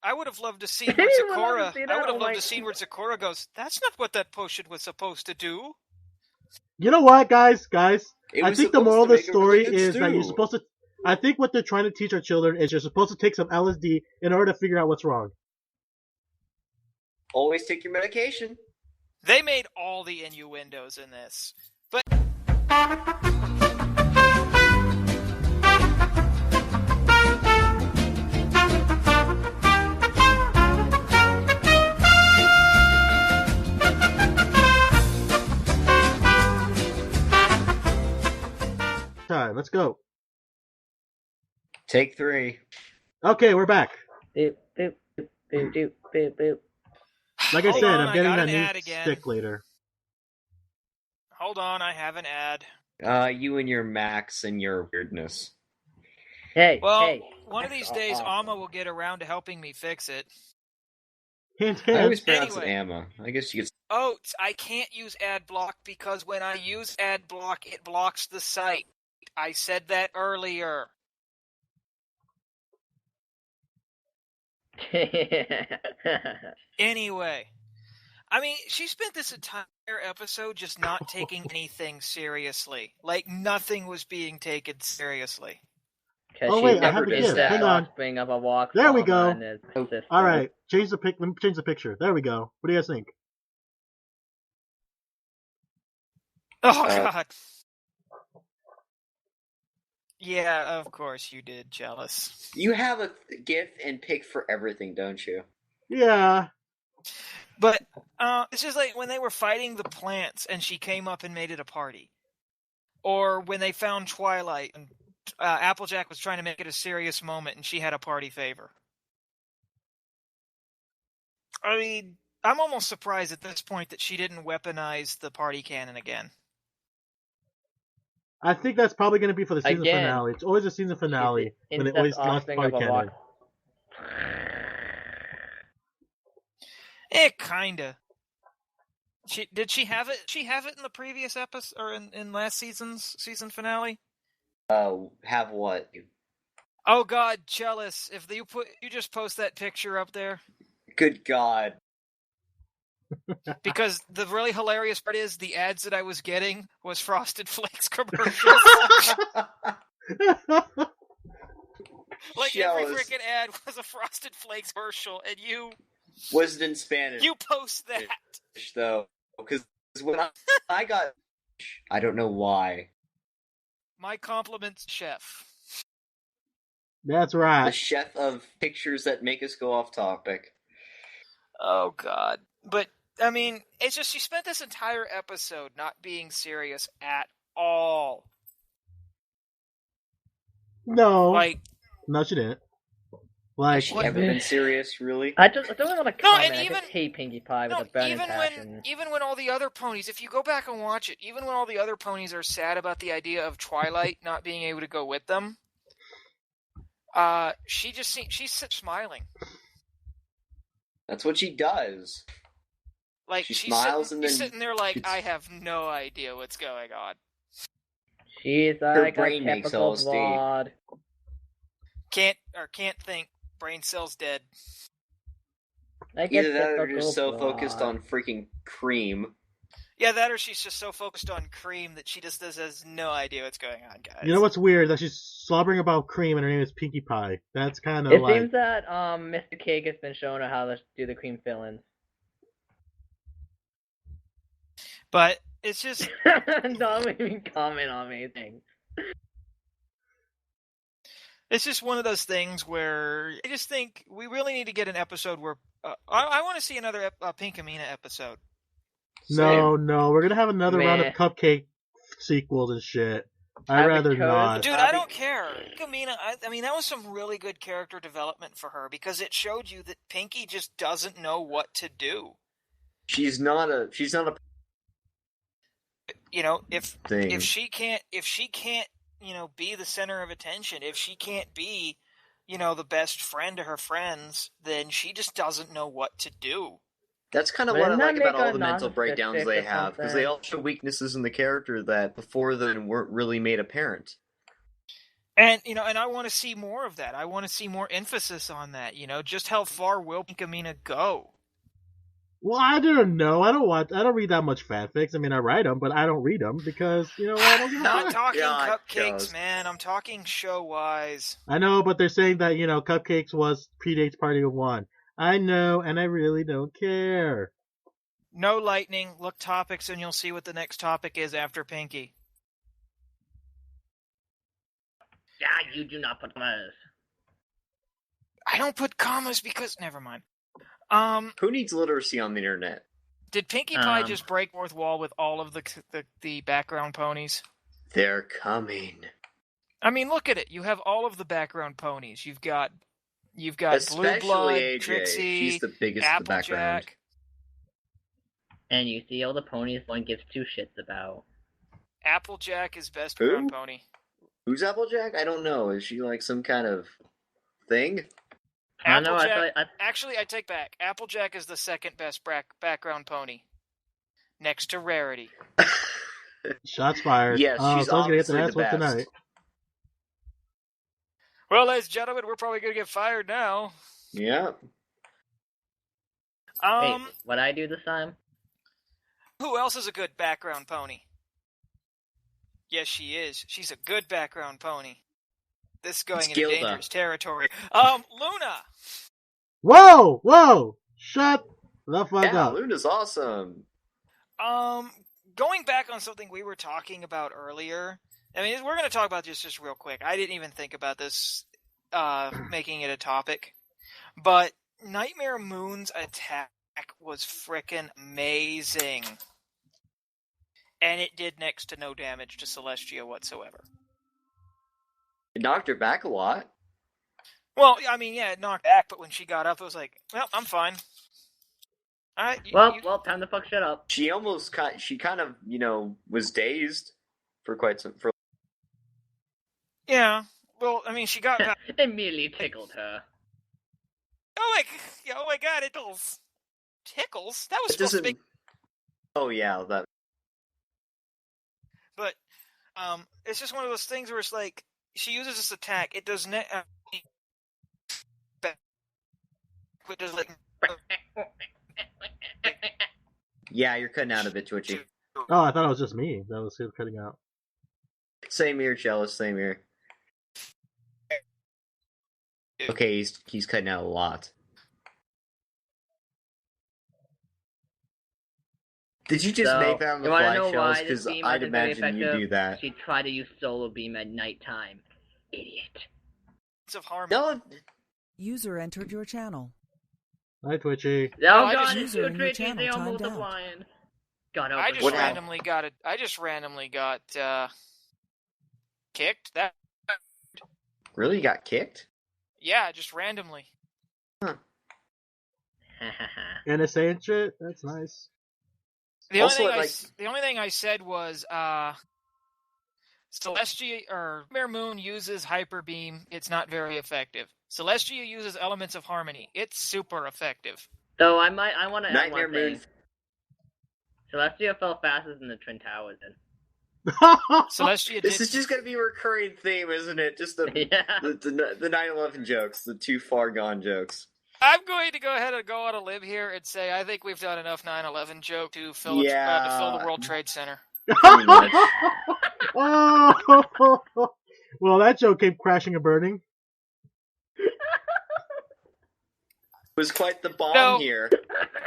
where Zakora. I would have loved to see where Zakora goes. That's not what that potion was supposed to do. You know what, guys? I think the moral of the story is that you're supposed to. I think what they're trying to teach our children is you're supposed to take some LSD in order to figure out what's wrong. Always take your medication. They made all the innuendos in this, but. Time. Let's go. Take 3. Okay, we're back. Boop, boop, boop, boop, boop, boop, boop. Like I said, I'm getting that new stick later. Hold on, I have an ad. You and your Max and your weirdness. Hey, one of these days, Amma will get around to helping me fix it. Hint, hint. I always pronounce it Amma. I guess you could. Oh, I can't use ad block because when I use ad block, it blocks the site. I said that earlier. Anyway, she spent this entire episode just not taking anything seriously. Like, nothing was being taken seriously. Oh, wait, I have a gift. Hang on. Bring up a walk. There we go. Alright, let me change the picture. There we go. What do you guys think? Oh, God. Yeah, of course you did, Chelis. You have a GIF and pick for everything, don't you? Yeah. But it's just like when they were fighting the plants and she came up and made it a party. Or when they found Twilight and Applejack was trying to make it a serious moment and she had a party favor. I'm almost surprised at this point that she didn't weaponize the party cannon again. I think that's probably going to be for the season finale. It's always a season finale when they always launch the party cannon. Kinda. Did she have it? She have it in the previous episode or in last season's season finale? Have what? Oh God, Chelis! If you just post that picture up there. Good God. Because the really hilarious part is the ads that I was getting was Frosted Flakes commercials. Like every freaking ad was a Frosted Flakes commercial, and you was it in Spanish? You post that though, because when I got, I don't know why. My compliments, chef. That's right. The chef of pictures that make us go off topic. Oh God, but. It's just she spent this entire episode not being serious at all. No. No, she didn't. Has she ever been serious, really? I don't want to comment. I just hate Pinkie Pie with a burning passion. Even when all the other ponies, if you go back and watch it, even when all the other ponies are sad about the idea of Twilight not being able to go with them, She's smiling. That's what she does. Like she smiles sitting, and then sitting there like, I have no idea what's going on. She's like a typical broad. Can't think. Brain cells dead. Like either that or just so focused on freaking cream. Yeah, that or she's just so focused on cream that she just has no idea what's going on, guys. You know what's weird? That she's slobbering about cream and her name is Pinkie Pie. That's kind of It seems that Mr. Cake has been shown how to do the cream fill-ins. But it's just... Don't even comment on anything. It's just one of those things where I just think we really need to get an episode where... I want to see another Pinkamena episode. No, we're gonna have another round of Cupcake sequels and shit. I'd rather not. Dude, I don't care. Pinkamena, I mean, that was some really good character development for her because it showed you that Pinky just doesn't know what to do. She's not a you know, if she can't be the center of attention, if she can't be, the best friend to her friends, then she just doesn't know what to do. That's kind of what I like about all the mental breakdowns they have, because they all show weaknesses in the character that before then weren't really made apparent. And, and I want to see more of that. I want to see more emphasis on that, just how far will Pinkamena go? Well, I don't know. I don't read that much fanfics. I mean, I write them, but I don't read them because, I don't give a fuck. I'm not talking cupcakes, man. I'm talking show-wise. I know, but they're saying that, Cupcakes predates Party of One. I know, and I really don't care. No lightning. Look topics, and you'll see what the next topic is after Pinky. Yeah, you do not put commas. I don't put commas because... Never mind. Who needs literacy on the internet? Did Pinkie Pie just break fourth wall with all of the background ponies? They're coming. I mean, look at it. You have all of the background ponies. You've got Especially Blue Blood, AJ. Trixie, She's the biggest in the background. And you see all the ponies one gives two shits about. Applejack is best ground pony. Who's Applejack? I don't know. Is she like some kind of thing? Applejack, actually, I take back. Applejack is the second best background pony, next to Rarity. Shots fired. Yes, she's so obviously the best. Tonight. Well, ladies and gentlemen, we're probably going to get fired now. Yeah. Hey, what I do this time? Who else is a good background pony? Yes, she is. She's a good background pony. This is going into dangerous territory. Luna! Whoa! Shut the fuck up. Yeah, Luna's awesome. Going back on something we were talking about earlier, I mean, we're going to talk about this just real quick. I didn't even think about this, making it a topic. But Nightmare Moon's attack was frickin' amazing. And it did next to no damage to Celestia whatsoever. It knocked her back a lot. Well, I mean, yeah, it knocked back, but when she got up, it was like, well, I'm fine. All right. Well, time to fuck shit up. She kind of, was dazed for quite some... Yeah. Well, I mean, she got... Immediately tickled her. Oh my god, it tickles. Tickles? That was supposed to be... Oh, yeah, that... But, it's just one of those things where it's like, she uses this attack, it does it does like... Yeah, you're cutting out a bit, Twitchy. Oh, I thought it was just me that was cutting out. Same here, Chelis, same here. Okay, he's cutting out a lot. Did you just make that on the fly, Chelis? Because I'd imagine you do that. She tried to use Solar Beam at nighttime. Idiot. Of harm. No. User entered your channel. Hi, Twitchy. Oh god, it's too tricky, they all multiplying. I just randomly got kicked. That really got kicked? Yeah, just randomly. Huh. NSA and shit? That's nice. The only thing I said was, Celestia or Nightmare Moon uses Hyper Beam. It's not very effective. Celestia uses Elements of Harmony. It's super effective. So I want to add Nightmare one thing. Moon. Celestia fell faster than the Twin Towers did. Celestia This is just going to be a recurring theme, isn't it? Just the 9/11 jokes, the too far gone jokes. I'm going to go ahead and go on a limb here and say I think we've done enough 9/11 joke to fill the World Trade Center. Pretty much. Oh, well, that joke came crashing and burning. It was quite the bomb here.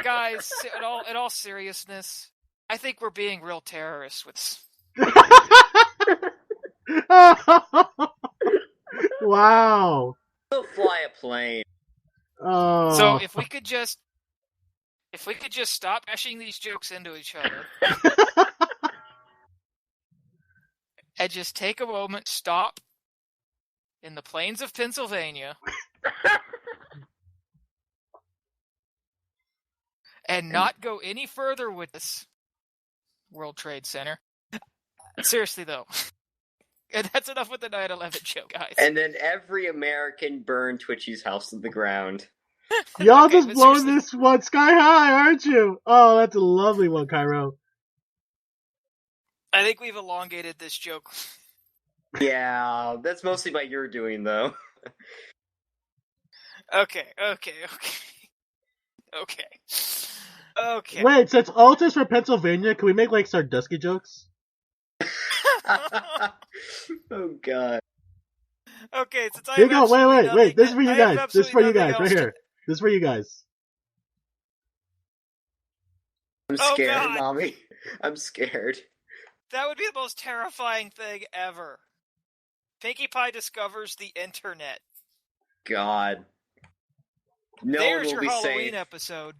Guys, in all seriousness, I think we're being real terrorists with this. Wow. Go fly a plane. Oh. So if we could just stop crashing these jokes into each other and just take a moment, stop in the plains of Pennsylvania and not go any further with this World Trade Center. Seriously though. And that's enough with the 9/11 joke, guys. And then every American burned Twitchy's house to the ground. Y'all Okay, just blowing this one sky high, aren't you? Oh, that's a lovely one, Cairo. I think we've elongated this joke. Yeah, that's mostly by your doing, though. Okay. Wait, since Alta's from Pennsylvania, can we make, like, Sandusky jokes? Oh, God. Okay, since I Here you have go, wait, this is for you I have guys. This is for you absolutely guys, nothing right else here. This is for you guys. I'm Oh, scared, God. Mommy. I'm scared. That would be the most terrifying thing ever. Pinkie Pie discovers the internet. God. No There's one your will be Halloween safe. episode.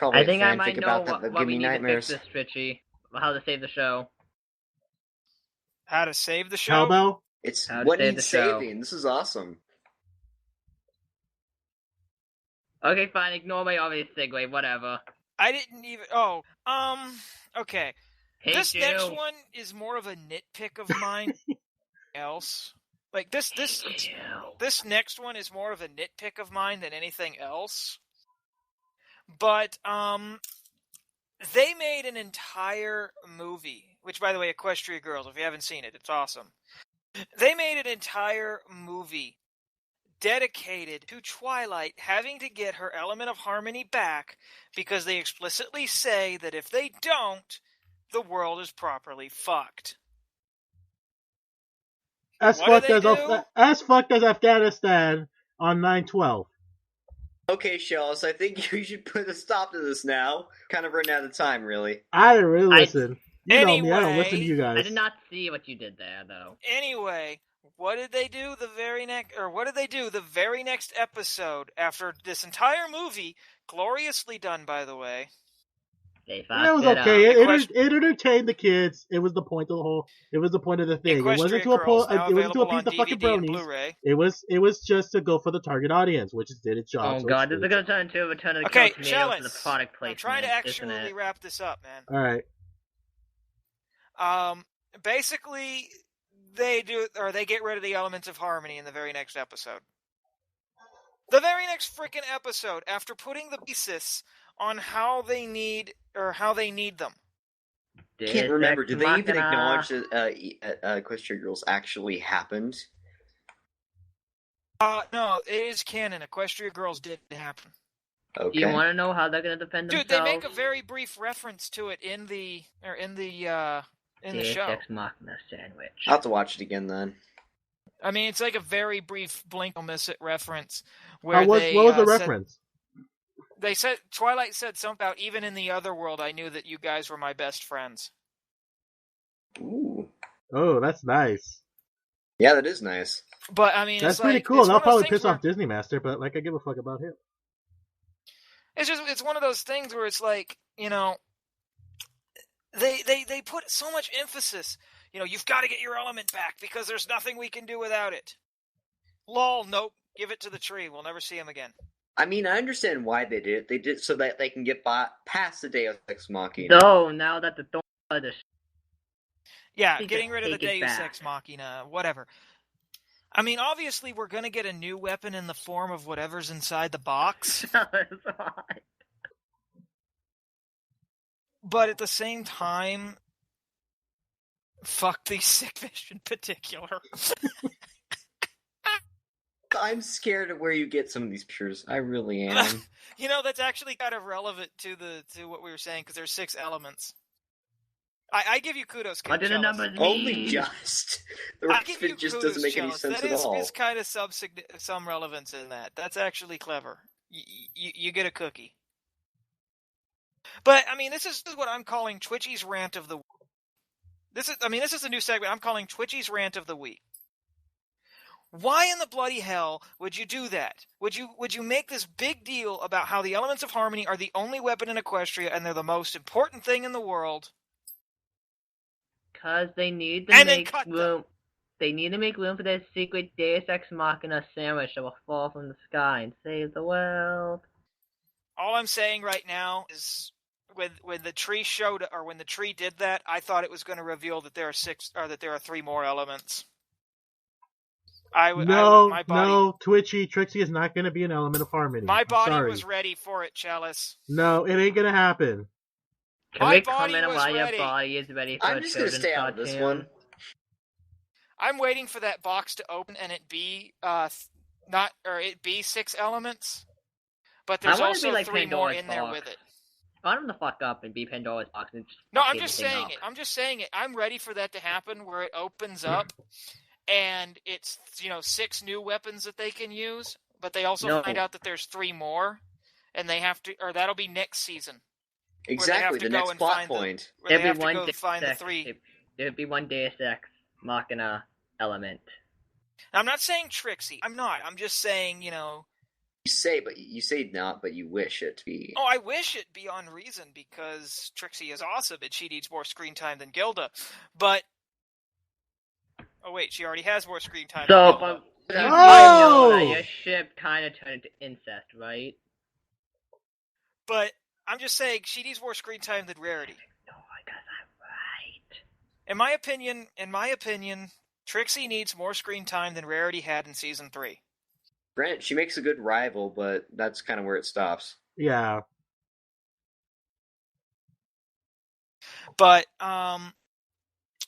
I think I fanfic might know about that. what Give we me need nightmares. to fix this, Twitchy. How to save the show. How to save the show? Cowbell? It's How to what save needs the show. saving. This is awesome. Okay, fine. Ignore my obvious segue. Whatever. I didn't even... okay. Hate This you. next one is more of a nitpick of mine. Else. Like, this next one is more of a nitpick of mine than anything else. But, they made an entire movie, which, by the way, Equestria Girls, if you haven't seen it, it's awesome. They made an entire movie dedicated to Twilight having to get her element of harmony back because they explicitly say that if they don't, the world is properly fucked. As What do they do? fucked as Afghanistan on 9/12. Okay, Chelis, I think you should put a stop to this now. Kind of running out of time, really. I didn't really listen. You know me, I don't Anyway, listen to you guys. I did not see what you did there, though. Anyway, what did they do the very next episode after this entire movie, gloriously done, by the way? They It fucked was it okay. up. It entertained the kids. It was the point of the whole. It was the point of the thing. It wasn't to Girls, now it wasn't to available appease on the fucking DVD and bronies. Blu-ray. It was just to go for the target audience, which it did its job. Oh so god, this it's is going to turn into a return of the Okay, Kill Tomato for the Chelis, product placement. I'm trying to isn't actually it? wrap this up, man. all right. Basically, they get rid of the elements of harmony in the very next episode. The very next freaking episode, after putting the basis on how they need them. I can't remember. Did they even acknowledge that Equestria Girls actually happened? No, it is canon. Equestria Girls did happen. Okay. You want to know how they're going to defend Dude, themselves? they make a very brief reference to it in the show. Deus Machina sandwich. I'll have to watch it again then. I mean, it's like a very brief blink you'll miss it reference where What was the reference? They said Twilight said something about even in the other world I knew that you guys were my best friends. Ooh. Oh, that's nice. Yeah, that is nice. But I mean, That's it's pretty like, cool. it's That'll one of those probably things piss off Disney Master, but like I give a fuck about him. It's one of those things where it's like, you know, they put so much emphasis. You know, you've got to get your element back because there's nothing we can do without it. Lol, nope. Give it to the tree. We'll never see him again. I mean, I understand why they did it. They did it so that they can get past the Deus Ex Machina. So, now that the Thorn is... Yeah, getting rid of the Deus Ex Machina, whatever. I mean, obviously, we're going to get a new weapon in the form of whatever's inside the box. But at the same time, fuck these sick fish in particular. I'm scared of where you get some of these pictures. I really am. You know, that's actually kind of relevant to what we were saying, because there's 6 elements. I give you kudos, Kid. Only just. The rest of it just doesn't make any sense at all. That is kind of some relevance in that. That's actually clever. You get a cookie. But, I mean, this is what I'm calling Twitchy's Rant of the Week. This is a new segment I'm calling Twitchy's Rant of the Week. Why in the bloody hell would you do that? Would you make this big deal about how the elements of harmony are the only weapon in Equestria and they're the most important thing in the world? Because they need to make room. They need to make room for their secret Deus Ex Machina sandwich that will fall from the sky and save the world. All I'm saying right now is, when the tree showed, or when the tree did that, I thought it was going to reveal that there are 3 more elements. No, Twitchy, Trixie is not going to be an element of harmony. My body was ready for it, Chelis. No, it ain't going to happen. Can we comment on why your body is ready for I'm just going to stay out of this one. I'm waiting for that box to open and it be 6 elements, but there's also like 3 more in there with it. Bottom them the fuck up and be Pandora's box. And I'm just saying it. I'm ready for that to happen, where it opens up and it's 6 new weapons that they can use, but they also find out that there's 3 more, and they have to, or that'll be next season. Exactly, the next plot point. There'd be one Deus Ex Machina element. Now, I'm not saying Trixie. I'm not. I'm just saying, You say not, but you wish it to be. Oh, I wish it beyond reason, because Trixie is awesome and she needs more screen time than Gilda. But oh wait, she already has more screen time. So, but you know that your ship kind of turned into incest, right? But I'm just saying she needs more screen time than Rarity. No, because I'm right. In my opinion, Trixie needs more screen time than Rarity had in Season 3. Granted, she makes a good rival, but that's kind of where it stops. Yeah. But,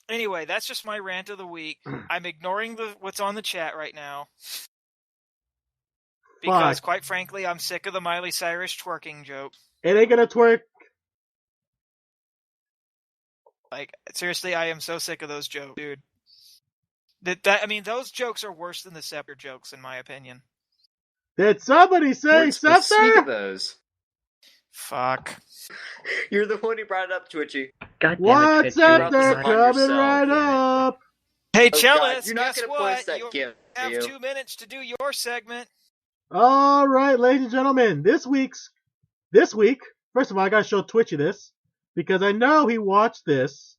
anyway, that's just my rant of the week. I'm ignoring what's on the chat right now. Because, quite frankly, I'm sick of the Miley Cyrus twerking joke. It ain't gonna twerk. Like, seriously, I am so sick of those jokes, dude. Those jokes are worse than the Scepter jokes, in my opinion. Did somebody say Scepter? Speak of those. Fuck. You're the one who brought it up, Twitchy. What's Scepter coming right up? Hey, Chelis, you're not guess what? You have 2 minutes to do your segment. All right, ladies and gentlemen, this week, first of all, I gotta show Twitchy this, because I know he watched this.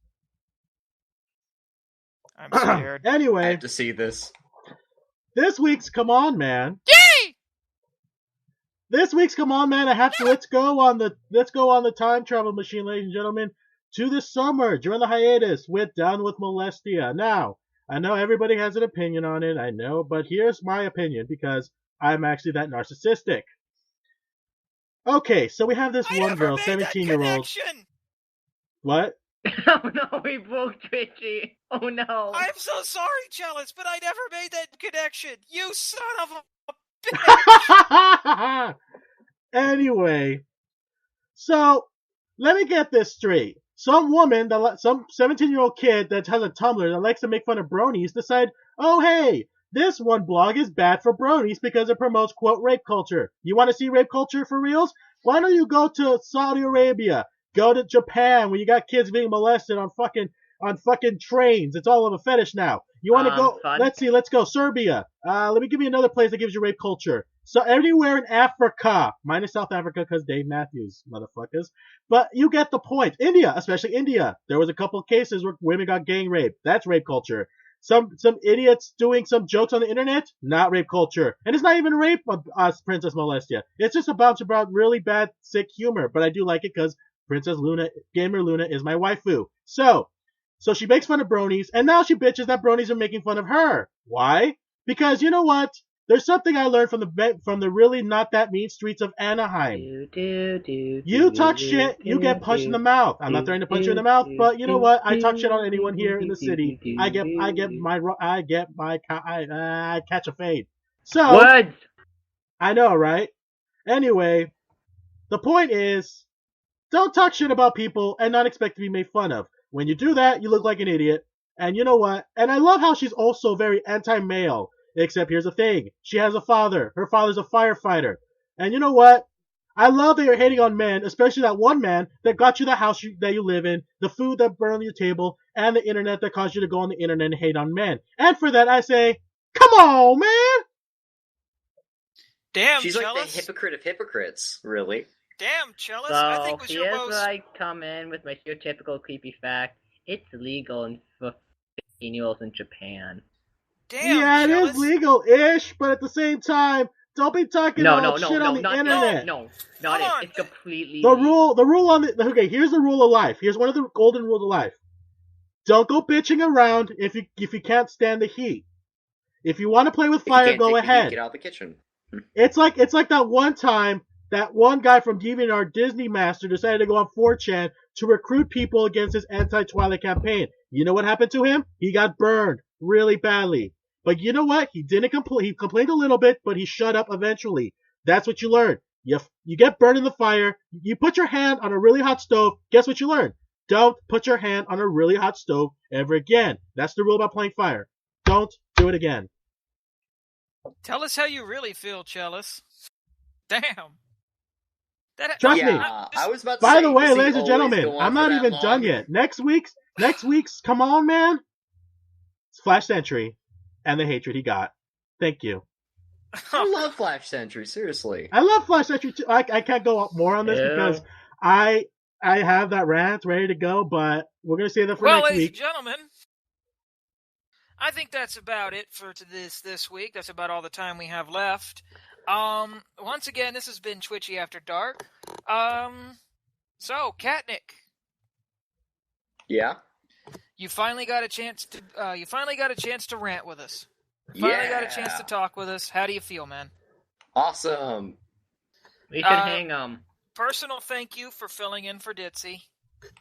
I'm scared. Anyway, I have to see this. This week's Come On Man. Yay! This week's Come On Man, let's go on the time travel machine, ladies and gentlemen, to the summer during the hiatus with Down with Molestia. Now, I know everybody has an opinion on it, I know, but here's my opinion, because I'm actually that narcissistic. Okay, so we have this one girl, 17-year-old. What? Oh no, we broke Twitchy. Oh no. I'm so sorry, Chelis, but I never made that connection. You son of a bitch. Anyway, so let me get this straight. Some 17-year-old kid that has a Tumblr that likes to make fun of bronies decide, oh hey, this one blog is bad for bronies because it promotes, quote, rape culture. You want to see rape culture for reals? Why don't you go to Saudi Arabia? Go to Japan where you got kids being molested on fucking trains. It's all of a fetish now. You want to go? Fun. Let's go Serbia. Let me give you another place that gives you rape culture. So anywhere in Africa, minus South Africa because Dave Matthews, motherfuckers. But you get the point. India, especially India. There was a couple of cases where women got gang raped. That's rape culture. Some idiots doing some jokes on the internet, not rape culture. And it's not even rape of Princess Molestia. It's just a bunch about really bad, sick humor. But I do like it because Princess Luna, Gamer Luna, is my waifu. So, So she makes fun of bronies, and now she bitches that bronies are making fun of her. Why? Because you know what? There's something I learned from the really not that mean streets of Anaheim. You talk shit, you get punched in the mouth. I'm not trying to punch you in the mouth, but you know what? I talk shit on anyone here in the city. I catch a fade. So Words. I know, right? Anyway, the point is, don't talk shit about people and not expect to be made fun of. When you do that, you look like an idiot. And you know what? And I love how she's also very anti-male. Except here's the thing. She has a father. Her father's a firefighter. And you know what? I love that you're hating on men, especially that one man that got you the house that you live in, the food that burned on your table, and the internet that caused you to go on the internet and hate on men. And for that, I say, come on, man! Damn, She's Chelis. like the hypocrite of hypocrites, really. Damn, Chelis. So I think was your here's most... where I come in with my stereotypical creepy fact. It's legal for 15-year-olds in Japan. Damn, yeah, it Chelis. is legal-ish, but at the same time, don't be talking shit on the internet. No, not it. It's completely the rule on the okay. Here's the rule of life. Here's one of the golden rules of life. Don't go bitching around if you can't stand the heat. If you want to play with fire, go ahead. Get out of the kitchen. It's like that one time that one guy from DeviantArt, Disney Master, decided to go on 4chan to recruit people against his anti-Twilight campaign. You know what happened to him? He got burned really badly. But you know what? He didn't complain. He complained a little bit, but he shut up eventually. That's what you learn. You get burned in the fire. You put your hand on a really hot stove. Guess what you learn? Don't put your hand on a really hot stove ever again. That's the rule about playing fire. Don't do it again. Tell us how you really feel, Chelis. Damn. Trust me. I was about to By say, the way, ladies and gentlemen, I'm not even done yet. Next week's, come on, man. It's Flash Sentry and the hatred he got. Thank you. I love Flash Sentry, seriously. I love Flash Sentry too. I can't go up more on this because I have that rant ready to go, but we're going to save that for next week. Well, ladies and gentlemen, I think that's about it for this week. That's about all the time we have left. Once again, this has been Twitchy After Dark. So, Catnick. Yeah? You finally got a chance to rant with us. You finally got a chance to talk with us. How do you feel, man? Awesome. We can hang 'em. Personal thank you for filling in for Ditzy.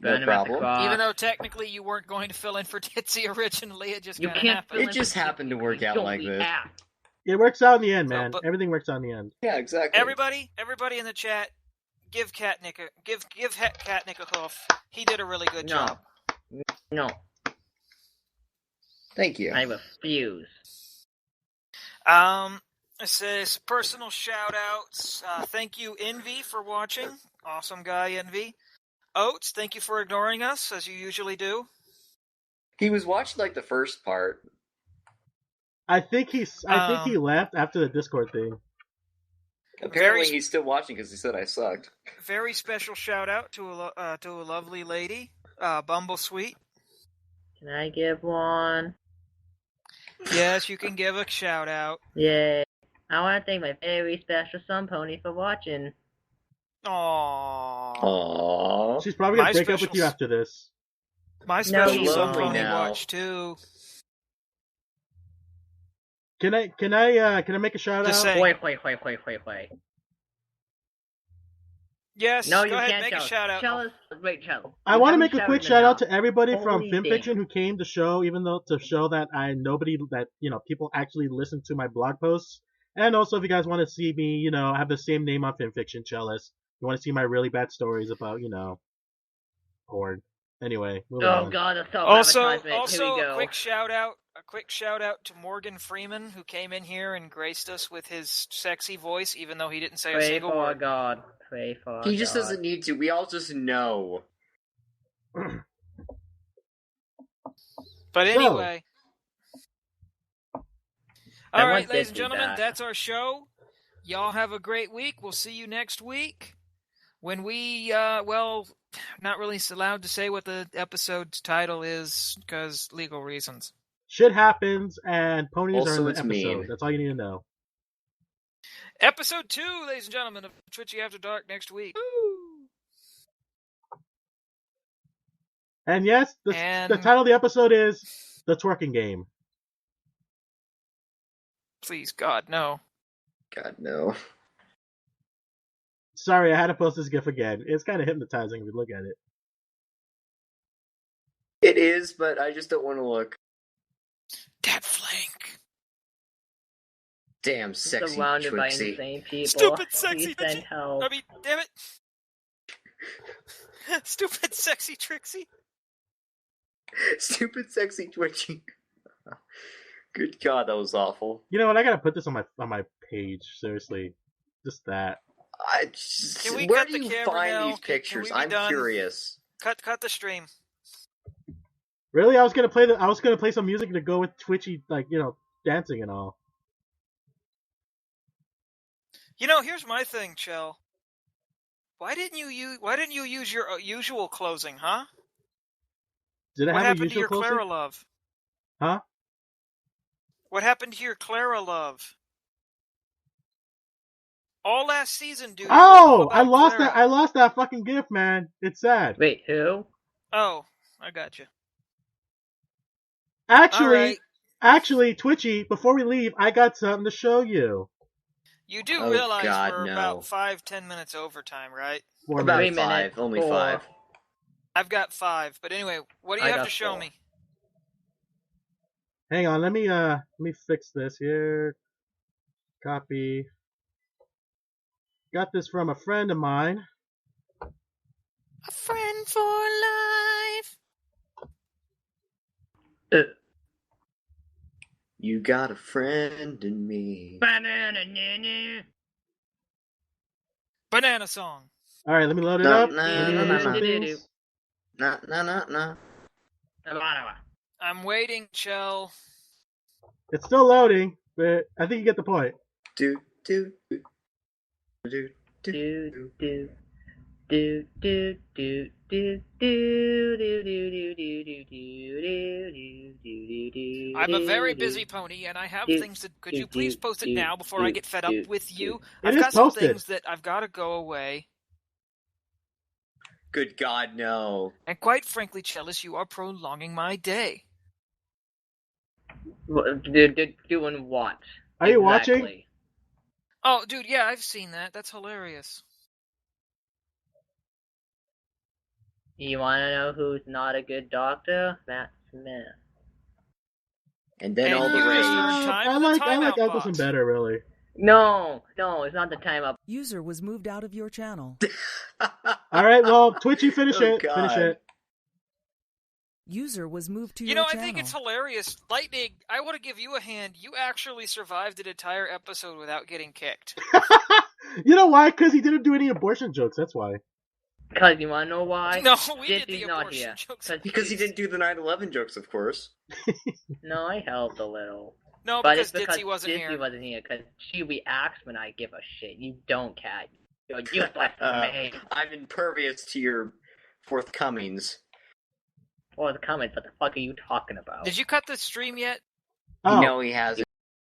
No problem. Even though technically you weren't going to fill in for Ditzy originally, it just kind of happened. It just happened to work out like this. It works out in the end, man. Everything works out in the end. Yeah, exactly. Everybody in the chat, give Catnick a hoof. He did a really good job. No. Thank you. I refuse. It says personal shout outs. Thank you, Envy, for watching. Awesome guy, Envy. Oates, thank you for ignoring us, as you usually do. He was watching like the first part. I think he left after the Discord thing. Apparently, he's still watching because he said I sucked. Very special shout out to a lovely lady, Bumble Sweet. Can I give one? Yes, you can give a shout out. Yay! I want to thank my very special Sun Pony for watching. Aww. She's probably gonna break up with you after this. My special Sun Pony watch too. Can I make a shout out? Wait. Yes, no, go ahead, make a shout out. I want to make a quick shout out to everybody from FimFiction who came to show, to show that people actually listen to my blog posts. And also, if you guys want to see me, I have the same name on FimFiction, Chelis. You want to see my really bad stories about, porn. Anyway, God, that's so also, Here we go. a quick shout out to Morgan Freeman, who came in here and graced us with his sexy voice, even though he didn't say a single word. God. Pray for God. He just doesn't need to. We all just know. But anyway. All right, ladies and gentlemen, that's our show. Y'all have a great week. We'll see you next week. When we, not really allowed to say what the episode's title is because legal reasons. Shit happens, and ponies also, are in the it's episode. mean. That's all you need to know. Episode 2, ladies and gentlemen, of Twitchy After Dark next week. Woo! And yes, the title of the episode is The Twerking Game. Please, God, no. God, no. Sorry, I had to post this GIF again. It's kind of hypnotizing if you look at it. It is, but I just don't want to look. That flank. Damn sexy surrounded by Trixie. insane people. Stupid sexy Please send help. I mean, damn it. Stupid sexy Trixie. Stupid sexy Twitchy. Good God, that was awful. You know what? I gotta put this on my page. Seriously, just that. Where do you find these pictures? I'm curious. Cut the stream. Really? I was gonna play some music to go with Twitchy, like, you know, dancing and all. You know, here's my thing, Chell. Why didn't you use your usual closing, huh? Did it what have happened a to your usual Clara closing? love? Huh? What happened to your Clara love? All last season, dude. Oh, I lost Clara. I lost that fucking gift, man. It's sad. Wait, who? Oh, I got you. Actually, Twitchy, before we leave, I got something to show you. You do realize we're about 5-10 minutes overtime, right? About 5, only 5. I've got 5, but anyway, what do you have to show me? Hang on, let me fix this here. Copy. Got this from a friend of mine. A friend for life. You got a friend in me. Banana song. All right, let me load it up. I'm waiting, Chell. It's still loading, but I think you get the point. I'm a very busy pony, and I have things that. Could you please post it now before I get fed up with you? I've got some things that I've got to go away. Good God, no. And quite frankly, Chelis, you are prolonging my day. Doing what? Are you watching? Oh, dude, yeah, I've seen that. That's hilarious. You want to know who's not a good doctor? Matt Smith. And then all the rage. I like Elton better, really. No, it's not the time up. User was moved out of your channel. All right, well, Twitchy, finish it. God. Finish it. User was moved to your channel. I think it's hilarious. Lightning, I want to give you a hand. You actually survived an entire episode without getting kicked. You know why? Because he didn't do any abortion jokes, that's why. Because you want to know why? No, we did the abortion jokes. Because he didn't do the 9/11 jokes, of course. No, I helped a little. No, but because Ditzy wasn't Ditzy here. wasn't here, because she reacts when I give a shit. You don't, Cat. You're useless to me. I'm impervious to your forthcomings. Or the comments, what the fuck are you talking about? Did you cut the stream yet? Oh. No, he hasn't.